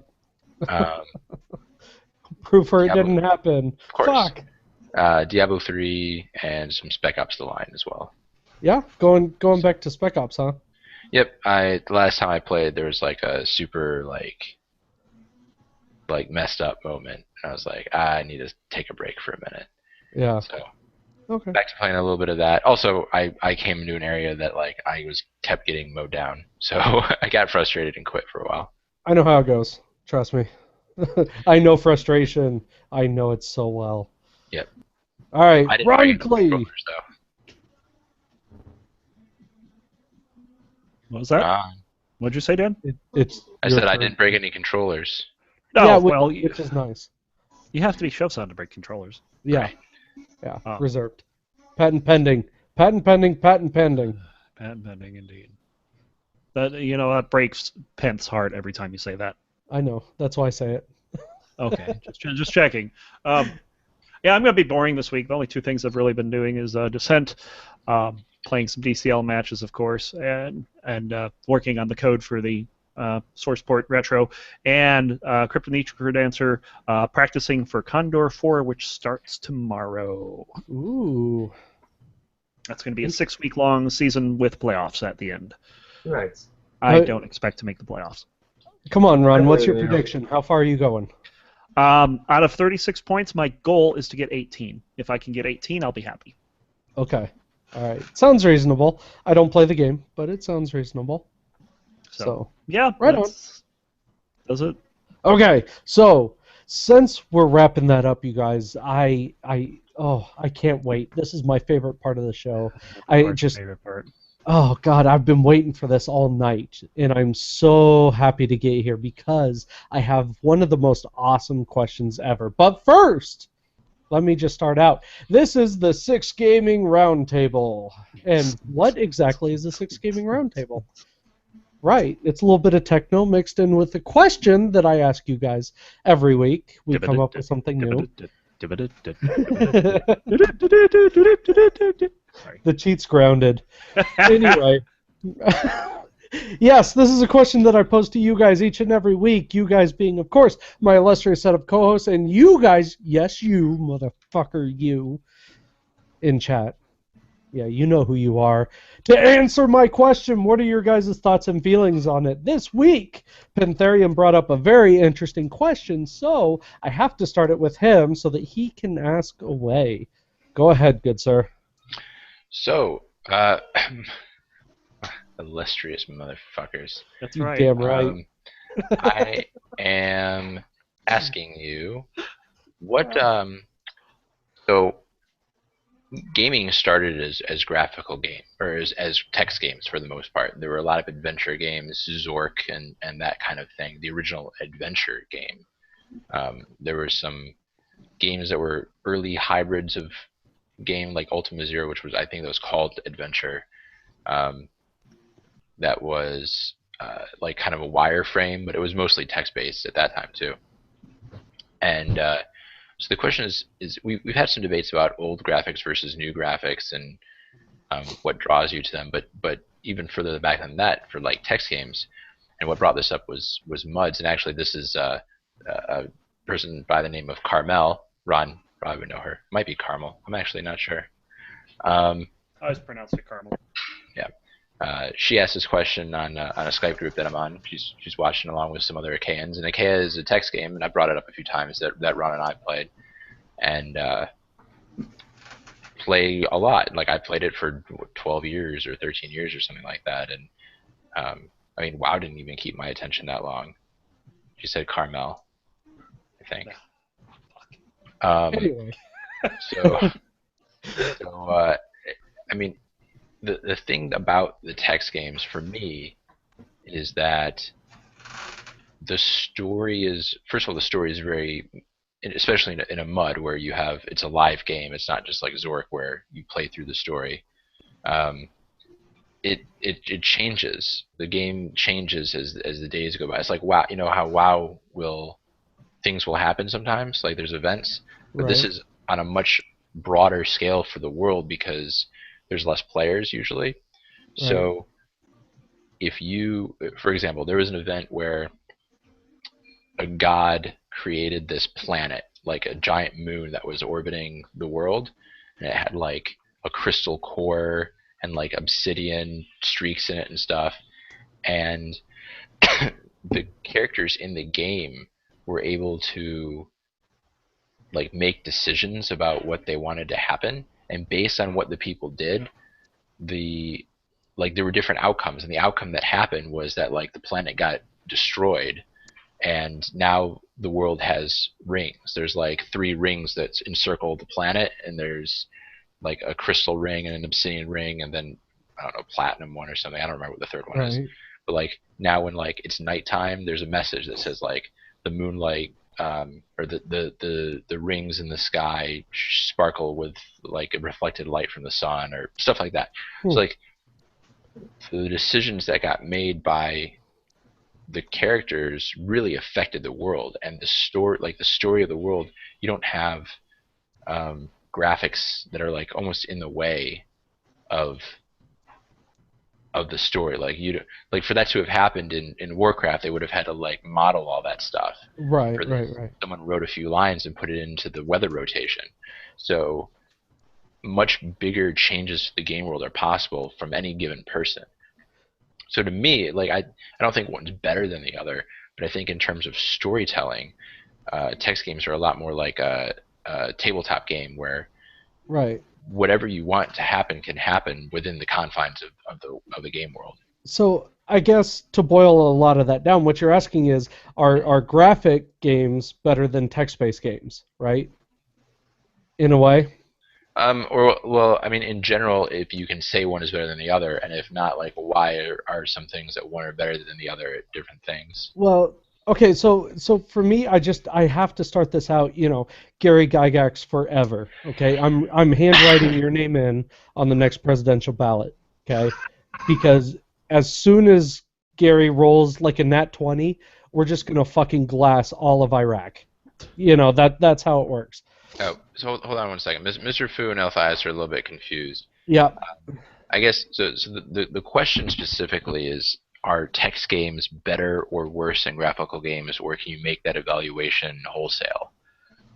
Um, Proof for it Diablo. didn't happen. Of course. Fuck. Diablo 3 and some Spec Ops: The Line as well. Yeah, going back to Spec Ops, huh? Yep. The last time I played, there was like a super like messed up moment, and I was like, I need to take a break for a minute. Yeah. So Okay. back to playing a little bit of that. Also, I came into an area that like I kept getting mowed down, so I got frustrated and quit for a while. I know how it goes. Trust me. I know frustration. I know it so well. Yep. All right, I didn't Ron bring any Clee. controllers, though. What was that? What'd you say, Dan? It's. I your said I turn. didn't bring any controllers. No, Yeah, well, which is nice. you have to be Showsound to break controllers. Yeah. Right. Yeah. Oh. Reserved. Patent pending. Patent pending. Patent pending. Patent pending, indeed. That breaks Pent's heart every time you say that. I know. That's why I say it. Okay, just checking. Yeah, I'm going to be boring this week. The only 2 things I've really been doing is Descent, playing some DCL matches, of course, and working on the code for the Sourceport Retro, and Cryptonetra Dancer, practicing for Condor 4, which starts tomorrow. Ooh. That's going to be a 6-week-long season with playoffs at the end. Nice. I don't expect to make the playoffs. Come on, Ron. What's your Yeah. prediction? How far are you going? Out of 36 points, my goal is to get 18. If I can get 18, I'll be happy. Okay. All right. Sounds reasonable. I don't play the game, but it sounds reasonable. So. Yeah, Right on. Does it? Okay. So since we're wrapping that up, you guys, I can't wait. This is my favorite part of the show. Favorite part. Oh God, I've been waiting for this all night, and I'm so happy to get here because I have one of the most awesome questions ever. But first, let me just start out. This is the Six Gaming Roundtable. And what exactly is the Six Gaming Roundtable? Right, it's a little bit of techno mixed in with the question that I ask you guys every week. We come up with something new. Sorry. The cheat's grounded. Anyway. Yes, this is a question that I pose to you guys each and every week. You guys being, of course, my illustrious set of co-hosts, and you guys, yes, you, motherfucker, you, in chat. Yeah, you know who you are. To answer my question, what are your guys' thoughts and feelings on it? This week, Pantherium brought up a very interesting question, so I have to start it with him so that he can ask away. Go ahead, good sir. So, illustrious motherfuckers. That's You right. damn right. I am asking you, what, so, gaming started as graphical game, or as text games for the most part. There were a lot of adventure games, Zork and that kind of thing, the original adventure game. There were some games that were early hybrids of game, like Ultima Zero, which was, I think that was called adventure. That was like kind of a wireframe, but it was mostly text-based at that time too. And so the question is we've had some debates about old graphics versus new graphics and what draws you to them, but even further back than that, for like text games, and what brought this up was MUDs, and actually this is a person by the name of Carmel. Ron probably would know her. Might be Carmel. I'm actually not sure. I always pronounced it caramel. Yeah. She asked this question on a Skype group that I'm on. She's watching along with some other Achaeans, and Achaea is a text game, and I brought it up a few times that Ron and I played, and play a lot. Like I played it for 12 years or 13 years or something like that, and I mean, WoW didn't even keep my attention that long. She said Carmel, I think. Anyway. So I mean, the thing about the text games for me is that the story is, first of all, the story is very, especially in a MUD where you have, it's a live game. It's not just like Zork where you play through the story. It changes. The game changes as the days go by. It's like WoW. You know how WoW things will happen sometimes. Like there's events, but this is on a much broader scale for the world because there's less players usually. Right. So if you, for example, there was an event where a god created this planet, like a giant moon that was orbiting the world, and it had like a crystal core and like obsidian streaks in it and stuff, and the characters in the game were able to like make decisions about what they wanted to happen, and based on what the people did, there were different outcomes, and the outcome that happened was that like the planet got destroyed, and now the world has rings. There's like 3 rings that encircle the planet, and there's like a crystal ring and an obsidian ring, and then I don't know, platinum one or something. I don't remember what the third one is. But like now when like it's nighttime, there's a message that says like the moonlight or the rings in the sky sparkle with like a reflected light from the sun or stuff like that. So like the decisions that got made by the characters really affected the world, and the story of the world. You don't have graphics that are like almost in the way of the story. Like for that to have happened in Warcraft, they would have had to like model all that stuff. Right. Someone wrote a few lines and put it into the weather rotation. So much bigger changes to the game world are possible from any given person. So to me, like I don't think one's better than the other, but I think in terms of storytelling, text games are a lot more like a tabletop game where whatever you want to happen can happen within the confines of the game world. So I guess to boil a lot of that down, what you're asking is, are graphic games better than text-based games, right? In a way? Well, I mean, in general, if you can say one is better than the other, and if not, like, why are some things that one are better than the other at different things? Well, okay, so for me, I have to start this out, Gary Gygax forever, okay? I'm handwriting your name in on the next presidential ballot, okay? Because as soon as Gary rolls like a nat 20, we're just going to fucking glass all of Iraq. That's how it works. Oh, so hold on one second. Mr. Fu and Elphias are a little bit confused. Yeah. I guess, so the question specifically is, are text games better or worse than graphical games, or can you make that evaluation wholesale?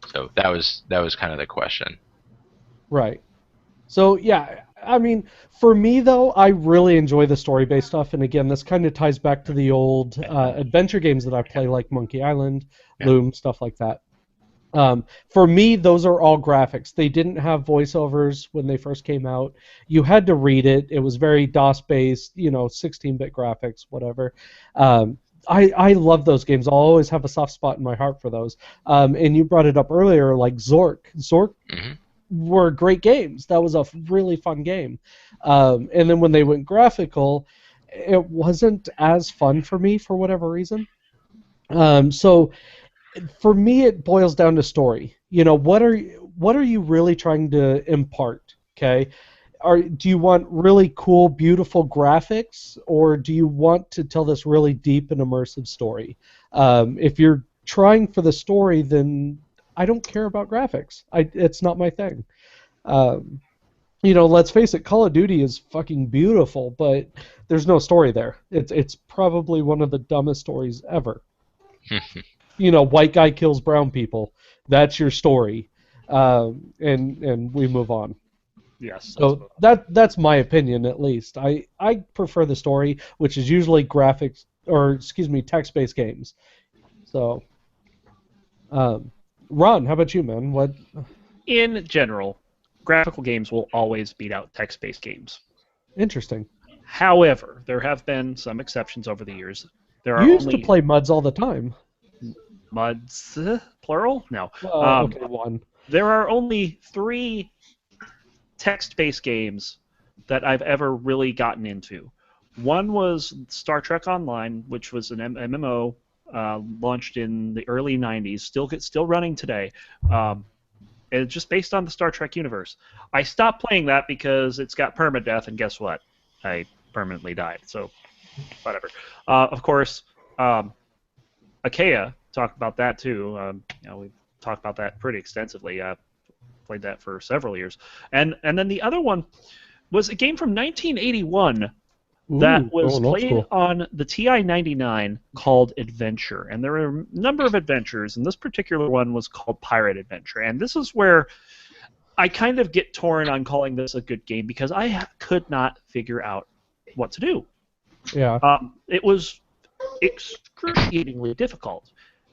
So that was kind of the question. Right. So yeah, I mean, for me though, I really enjoy the story-based stuff, and again, this kind of ties back to the old adventure games that I play, like Monkey Island, Loom, stuff like that. For me, those are all graphics. They didn't have voiceovers when they first came out. You had to read it. It was very DOS-based, 16-bit graphics, whatever. I love those games. I'll always have a soft spot in my heart for those. And you brought it up earlier, like Zork. Zork were great games. That was a really fun game. And then when they went graphical, it wasn't as fun for me for whatever reason. So for me, it boils down to story. What are you really trying to impart? Okay, do you want really cool, beautiful graphics, or do you want to tell this really deep and immersive story? If you're trying for the story, then I don't care about graphics. It's not my thing. Let's face it, Call of Duty is fucking beautiful, but there's no story there. It's probably one of the dumbest stories ever. White guy kills brown people. That's your story, and we move on. Yes. So that's my opinion, at least. I prefer the story, which is usually graphics, or excuse me, text-based games. So, Ron, how about you, man? What? In general, graphical games will always beat out text-based games. Interesting. However, there have been some exceptions over the years. There are You used only to play MUDs all the time. MUDs, plural? No. Okay, one. There are only 3 text-based games that I've ever really gotten into. One was Star Trek Online, which was an MMO launched in the early 90s, still running today. And it's just based on the Star Trek universe. I stopped playing that because it's got permadeath, and guess what? I permanently died. So, whatever. Of course, Achaea, talked about that too. We've talked about that pretty extensively. Played that for several years. And then the other one was a game from 1981 that was played on the TI-99 called Adventure. And there were a number of adventures, and this particular one was called Pirate Adventure. And this is where I kind of get torn on calling this a good game because I could not figure out what to do. Yeah. It was excruciatingly difficult,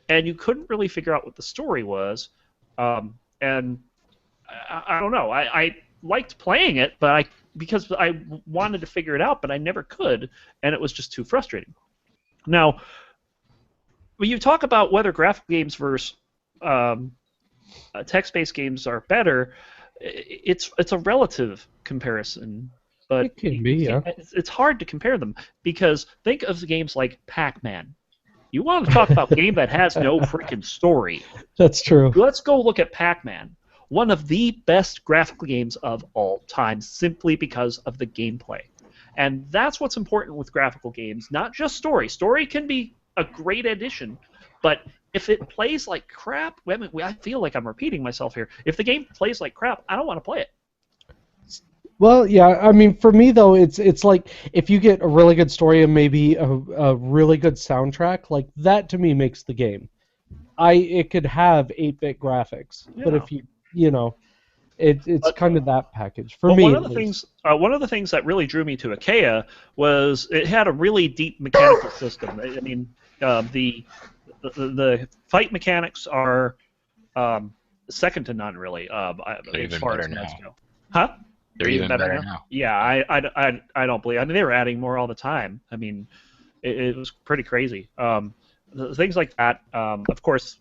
and you couldn't really figure out what the story was. And I don't know. I liked playing it, but because I wanted to figure it out, but I never could, and it was just too frustrating. Now, when you talk about whether graphic games versus text-based games are better, it's a relative comparison. But it can be, yeah. It's hard to compare them because think of the games like Pac-Man. You want to talk about a game that has no freaking story. That's true. Let's go look at Pac-Man. One of the best graphical games of all time, simply because of the gameplay. And that's what's important with graphical games, not just story. Story can be a great addition, but if it plays like crap, I feel like I'm repeating myself here. If the game plays like crap, I don't want to play it. Well, yeah, I mean, for me, though, it's like if you get a really good story and maybe a really good soundtrack, like that to me makes the game. It could have 8-bit graphics, but if it's kind of that package for me. One of the things that really drew me to Achaea was it had a really deep mechanical system. I mean, the fight mechanics are second to none, really. As far as mods go. Huh? They're even better now. Yeah, I don't believe. I mean, they were adding more all the time. I mean, it was pretty crazy. Things like that. Of course,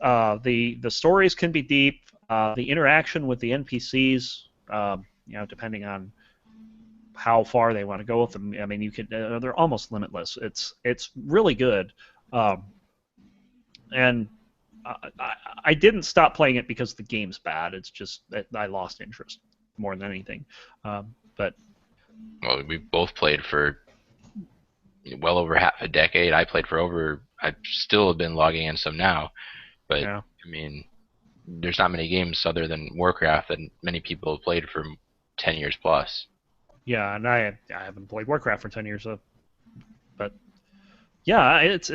the stories can be deep. The interaction with the NPCs, depending on how far they want to go with them. I mean, they're almost limitless. It's really good. And I didn't stop playing it because the game's bad. It's just that I lost interest more than anything. But well, we both played for well over half a decade. I played for over. I've still been logging in some now, but yeah. I mean, there's not many games other than Warcraft that many people have played for 10 years plus. Yeah, and I haven't played Warcraft for 10 years, but yeah, it's.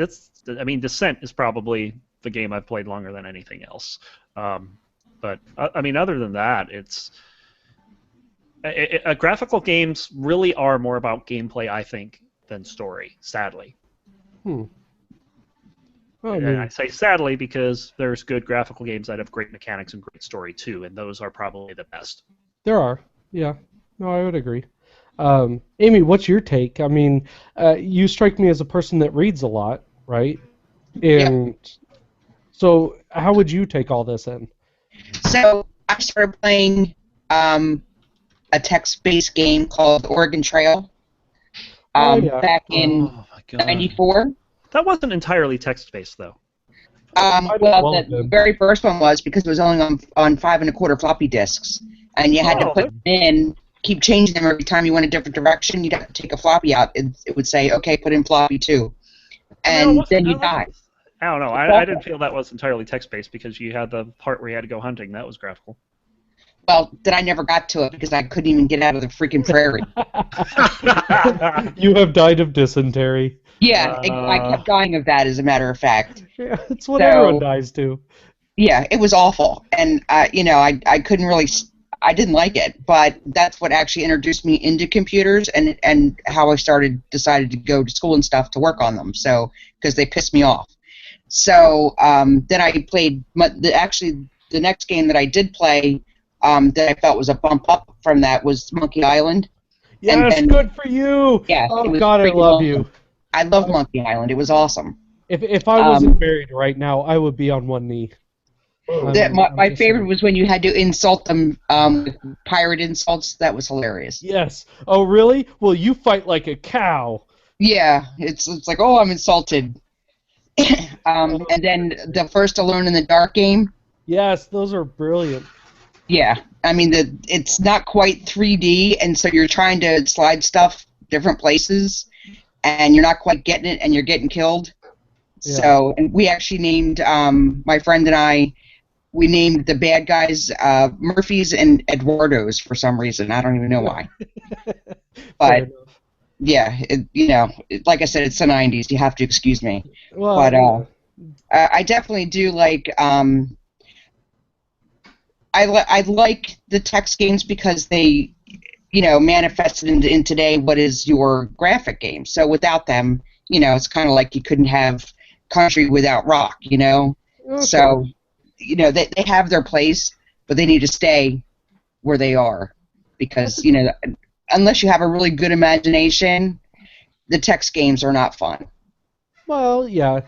I mean, Descent is probably the game I've played longer than anything else. But I mean, other than that, graphical games really are more about gameplay, I think, than story. Sadly. Well, and I say sadly because there's good graphical games that have great mechanics and great story too, and those are probably the best. There are, yeah. No, I would agree. Amy, what's your take? I mean, you strike me as a person that reads a lot, right? And so, how would you take all this in? So I started playing a text-based game called Oregon Trail back in '94. That wasn't entirely text-based, though. Well, the very first one was because it was only on 5 1/4 floppy disks, and you had to put them in, keep changing them every time you went a different direction. You'd have to take a floppy out, and it would say, "Okay, put in floppy 2," and then you die. I don't know. I didn't feel that was entirely text-based because you had the part where you had to go hunting. That was graphical. Well, then I never got to it because I couldn't even get out of the freaking prairie. You have died of dysentery. Yeah, I kept dying of that, as a matter of fact. Yeah, it's what everyone dies to. Yeah, it was awful, and I couldn't really. I didn't like it, but that's what actually introduced me into computers and how I decided to go to school and stuff to work on them. So because they pissed me off. So then I played the next game that I did play that I felt was a bump up from that was Monkey Island. Yes, good for you. Yeah, oh God, I love you. I love Monkey Island. It was awesome. If I wasn't married right now, I would be on one knee. My favorite was when you had to insult them with pirate insults. That was hilarious. Yes. Oh, really? Well, you fight like a cow. Yeah, it's like, oh, I'm insulted. And then the first Alone in the Dark game. Yes, those are brilliant. Yeah, I mean it's not quite 3D, and so you're trying to slide stuff different places, and you're not quite getting it, and you're getting killed. Yeah. So, and we actually named my friend and I. We named the bad guys Murphys and Eduardos for some reason. I don't even know why. But yeah, like I said, it's the 90s. You have to excuse me. Well, but I definitely do like. I like the text games because they, manifested in today what is your graphic game. So without them, it's kind of like you couldn't have Country without Rock. Okay. So. They have their place, but they need to stay where they are because, unless you have a really good imagination, the text games are not fun. Well, yeah.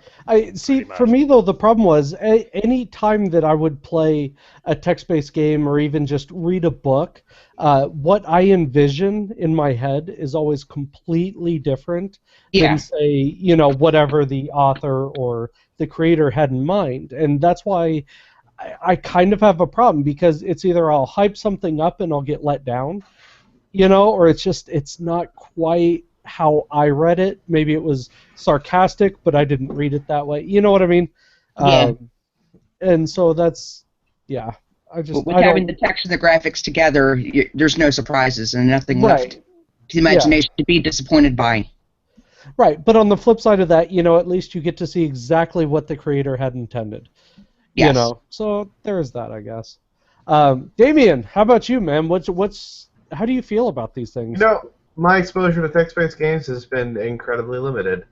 For me, though, the problem was any time that I would play a text-based game or even just read a book, what I envision in my head is always completely different than, say, whatever the author or the creator had in mind. And that's why I kind of have a problem because it's either I'll hype something up and I'll get let down, or it's not quite how I read it. Maybe it was sarcastic, but I didn't read it that way. You know what I mean? Yeah. And so that's, yeah. With having the text and the graphics together, there's no surprises and nothing left to the imagination to be disappointed by. Right, but on the flip side of that, at least you get to see exactly what the creator had intended. Yes. So there's that, I guess. Damien, how about you, man? How do you feel about these things? My exposure to text-based games has been incredibly limited,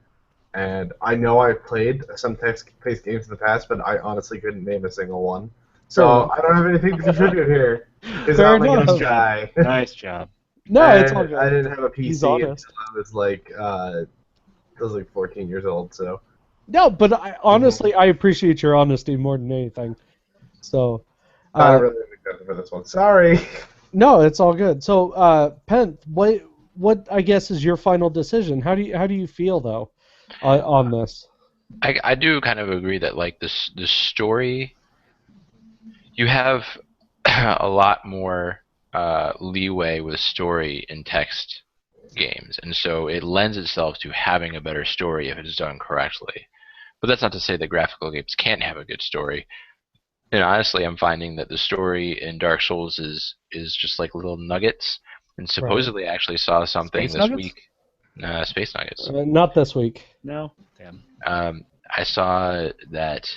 and I know I've played some text-based games in the past, but I honestly couldn't name a single one. So I don't have anything to contribute here. Because I'm a games guy. Nice job. No, it's all good. I didn't have a PC until I was like 14 years old. So. No, but honestly, I appreciate your honesty more than anything. So. I don't really have for this one. Sorry. No, it's all good. So, Penn, what I guess is your final decision? How do you feel though on this? I do kind of agree that like the story, you have a lot more leeway with story in text games, and so it lends itself to having a better story if it is done correctly. But that's not to say that graphical games can't have a good story. And honestly, I'm finding that the story in Dark Souls is just like little nuggets. And supposedly, I actually saw something this week. Space Nuggets. Not this week. No. Damn. I saw that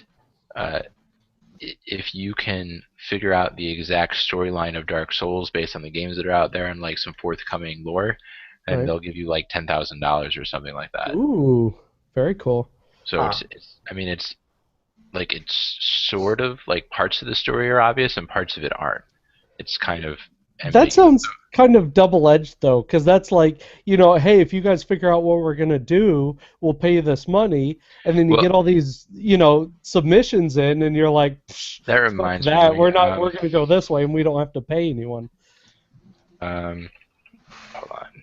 if you can figure out the exact storyline of Dark Souls based on the games that are out there and like some forthcoming lore, and they'll give you like $10,000 or something like that. Ooh, very cool. So it's sort of like parts of the story are obvious and parts of it aren't. It's kind of ambiguous. That sounds kind of double-edged though, because that's like, hey, if you guys figure out what we're gonna do, we'll pay you this money, and then you get all these, submissions in, and you're like, that reminds me. We're gonna go this way, and we don't have to pay anyone. Hold on.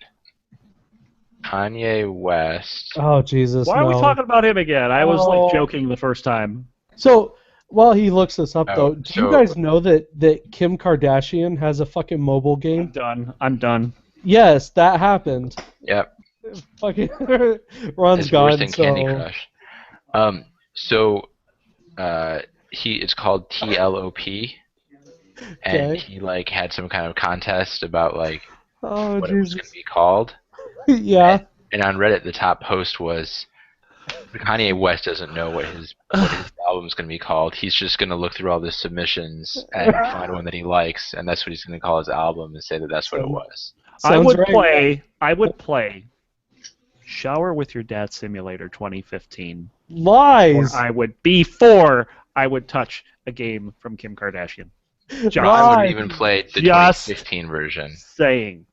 Kanye West. Oh Jesus! Why are we talking about him again? I was like joking the first time. So while he looks this up, though, do you guys know that Kim Kardashian has a fucking mobile game? I'm done. Yes, that happened. Yep. Fucking Ron's gone. Worse than Candy Crush. It's called TLOP, and he like had some kind of contest about like what it was going to be called. Yeah. And on Reddit, the top post was, Kanye West doesn't know what his album's going to be called. He's just going to look through all the submissions and find one that he likes, and that's what he's going to call his album and say that that's what it was. I Sounds would right. play Shower with Your Dad Simulator 2015. Lies. Before I would touch a game from Kim Kardashian. Just I wouldn't Lies. even play the Just 2015 version. saying.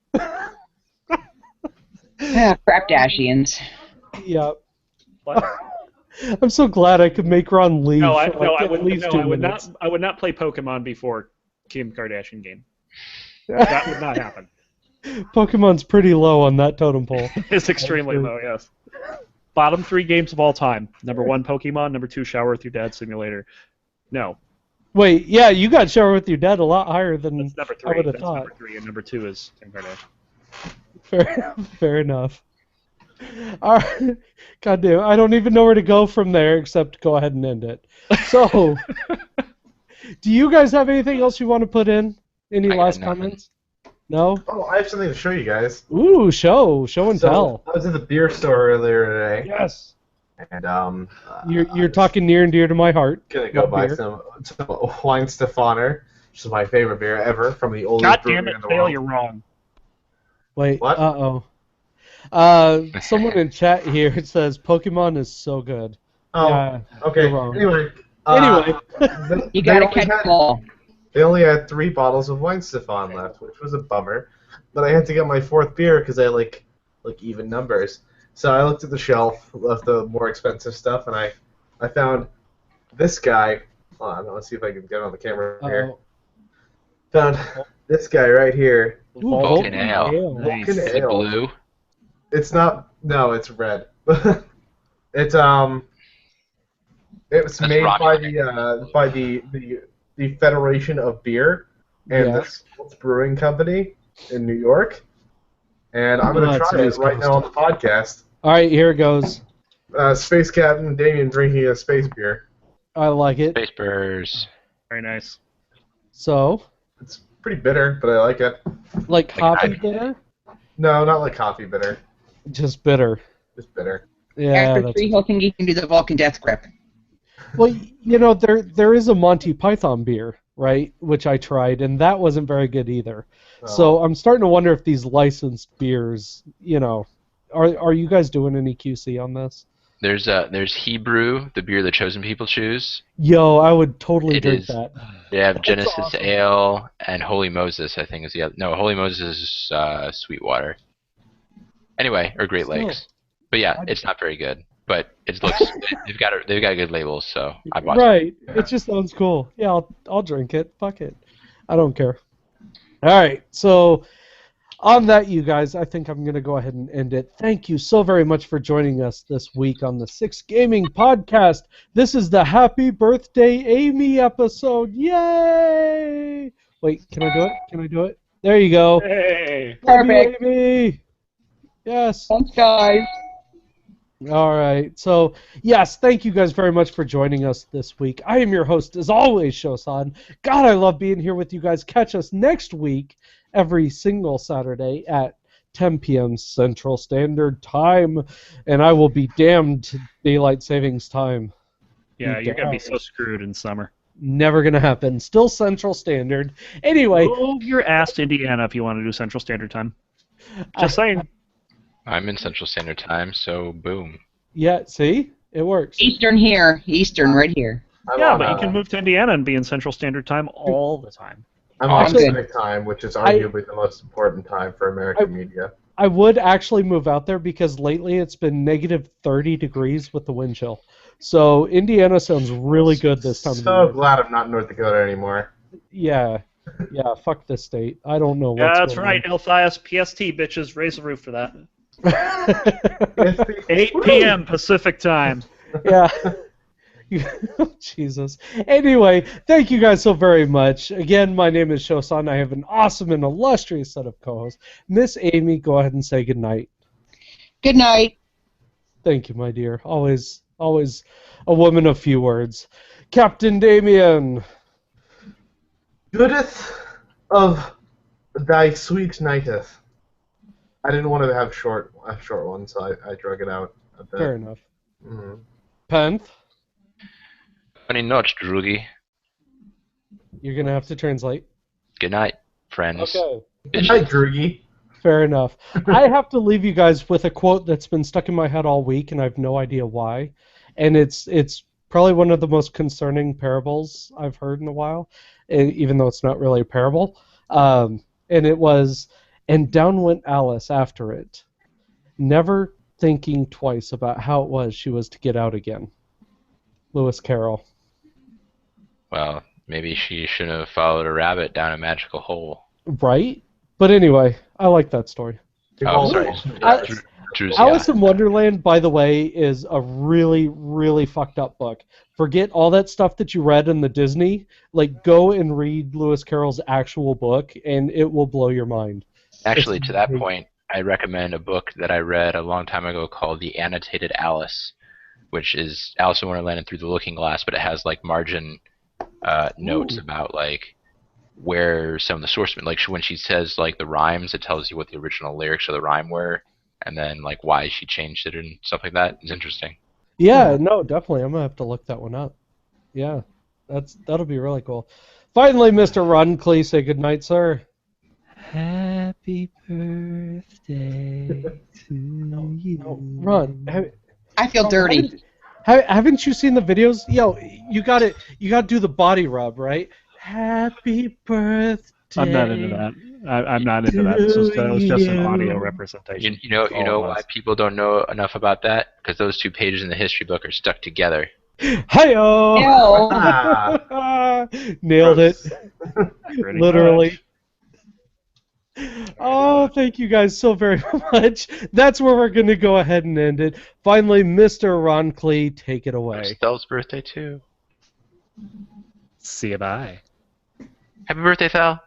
Crapdashians. Yeah. What? I'm so glad I could make Ron leave. No, I for, at would least 2 minutes. not. I would not play Pokemon before Kim Kardashian game. That would not happen. Pokemon's pretty low on that totem pole. It's extremely low. Yes. Bottom 3 games of all time. Number 1, Pokemon. Number 2, Shower with Your Dad Simulator. No, Wait, yeah, you got Shower with Your Dad a lot higher than that's number 3. I would have That's thought. number 3, and number 2 is Kim Kardashian. Fair enough. All right. God damn, I don't even know where to go from there except go ahead and end it. So, do you guys have anything else you want to put in? Any I got last nothing. comments? No? Oh, I have something to show you guys. Ooh, show and tell. I was at the beer store earlier today, Yes. and You're talking near and dear to my heart. gonna go What buy beer? some Wine Stefaner, which is my favorite beer ever from the oldest God brewery damn it, in the Fail, world. you're wrong. Wait, What? uh-oh. Someone in chat here says Pokemon is so good. Oh, Yeah, okay. you're wrong. Anyway, You gotta catch them all. They only had 3 bottles of Wine Stefan left, which was a bummer. But I had to get my 4th beer because I like even numbers. So I looked at the shelf of the more expensive stuff, and I found this guy. Hold on, let's see if I can get it on the camera here. Uh-oh. Found this guy right here. Ooh, Vulcan Ale. Nice. Vulcan Is it Ale. blue? It's not. No, it's red. It's It was That's made Rocky. by the Federation of Beer and Yeah. the Schultz Brewing Company in New York. And I'm gonna That's try it East right Coast. now on the podcast. All right, here it goes. Space Captain Damien drinking a space beer. I like it. Space Burrs. Very nice. So, It's pretty bitter, but I like it. like coffee I- bitter? No, not like coffee bitter. Just bitter. Just bitter. Yeah, After that's 3, he'll think he can do the Vulcan Death Grip. well, you know, there is a Monty Python beer, right? Which I tried, and that wasn't very good either. So I'm starting to wonder if these licensed beers, you know, are you guys doing any QC on this? There's Hebrew, the beer the chosen people choose. Yo, I would totally It drink is. that. They have Genesis awesome. Ale and Holy Moses, I think is the other. No, Holy Moses is Sweetwater. Anyway, or Great Still. Lakes. But yeah, it's not very good. But it looks they've got good labels, so I bought Right. Yeah. It just sounds cool. Yeah, I'll drink it. Fuck it. I don't care. All right. So on that, you guys, I think I'm going to go ahead and end it. Thank you so very much for joining us this week on the Six Gaming Podcast. This is the Happy Birthday Amy episode. Yay! Wait, can I do it? Can I do it? There you go. Hey. Love you, Perfect. Amy. Yes. Thanks, guys. All right. So, yes, thank you guys very much for joining us this week. I am your host, as always, Shosan. God, I love being here with you guys. Catch us next week, every single Saturday at 10 p.m. Central Standard Time, and I will be damned to Daylight Savings Time. Yeah, you're gonna be damn. so screwed in summer. Never going to happen. Still Central Standard. Anyway, Move your ass to Indiana if you want to do Central Standard Time. Just saying. I'm in Central Standard Time, so boom. yeah, see? It works. Eastern here. Eastern right here. I'm Yeah, on, but you can move to Indiana and be in Central Standard Time all the time. I'm on Actually- Pacific time, which is arguably the most important time for American media. I would actually move out there because lately it's been negative 30 degrees with the wind chill. So Indiana sounds really good this time of the So year. glad I'm not in North Dakota anymore. Yeah, fuck this state. I don't know what's Yeah, that's going right. Elthias PST, bitches. Raise the roof for that. on. 8 p.m. Pacific Time. Yeah. Jesus. Anyway, thank you guys so very much. Again, my name is Shosan. I have an awesome and illustrious set of co-hosts. Miss Amy, go ahead and say goodnight. Good night. Thank you, my dear. Always a woman of few words. Captain Damien. Goodeth of thy sweet nighteth. I didn't want to have a short one, so I drug it out a bit. Fair enough. Mm. Penth, Funny notes, Drugi. you're gonna have to translate. Good night, friends. Okay. Good night, Drugi. Fair enough. I have to leave you guys with a quote that's been stuck in my head all week, and I have no idea why. And it's probably one of the most concerning parables I've heard in a while, even though it's not really a parable. And it was, and down went Alice after it, never thinking twice about how it was she was to get out again. Lewis Carroll. Well, maybe she should have followed a rabbit down a magical hole. Right? But anyway, I like that story. Oh, sorry. Drusilla. Alice in Wonderland, by the way, is a really, really fucked up book. Forget all that stuff that you read in the Disney. Like, go and read Lewis Carroll's actual book, and it will blow your mind. Actually, to that point, I recommend a book that I read a long time ago called The Annotated Alice, which is Alice in Wonderland and Through the Looking Glass, but it has like margin notes about like where some of the source, like when she says like the rhymes, it tells you what the original lyrics of the rhyme were, and then like why she changed it and stuff like that. It's interesting. Yeah, no, definitely. I'm gonna have to look that one up. Yeah, that'll be really cool. Finally, Mr. Runcliffe, say goodnight, sir. Happy birthday to you. No, Ron, I feel dirty. haven't you seen the videos? Yo, you gotta do the body rub, right? Happy birthday. I'm not into that. I'm not into that. That was just an audio representation. You know why people don't know enough about that? Because those two pages in the history book are stuck together. Hi-yo! Nailed it. Pretty Literally. much. Oh, thank you guys so very much. That's where we're going to go ahead and end it. Finally, Mr. Ron Klee, take it away. Thel's birthday too. See you, bye. Happy birthday, Thel.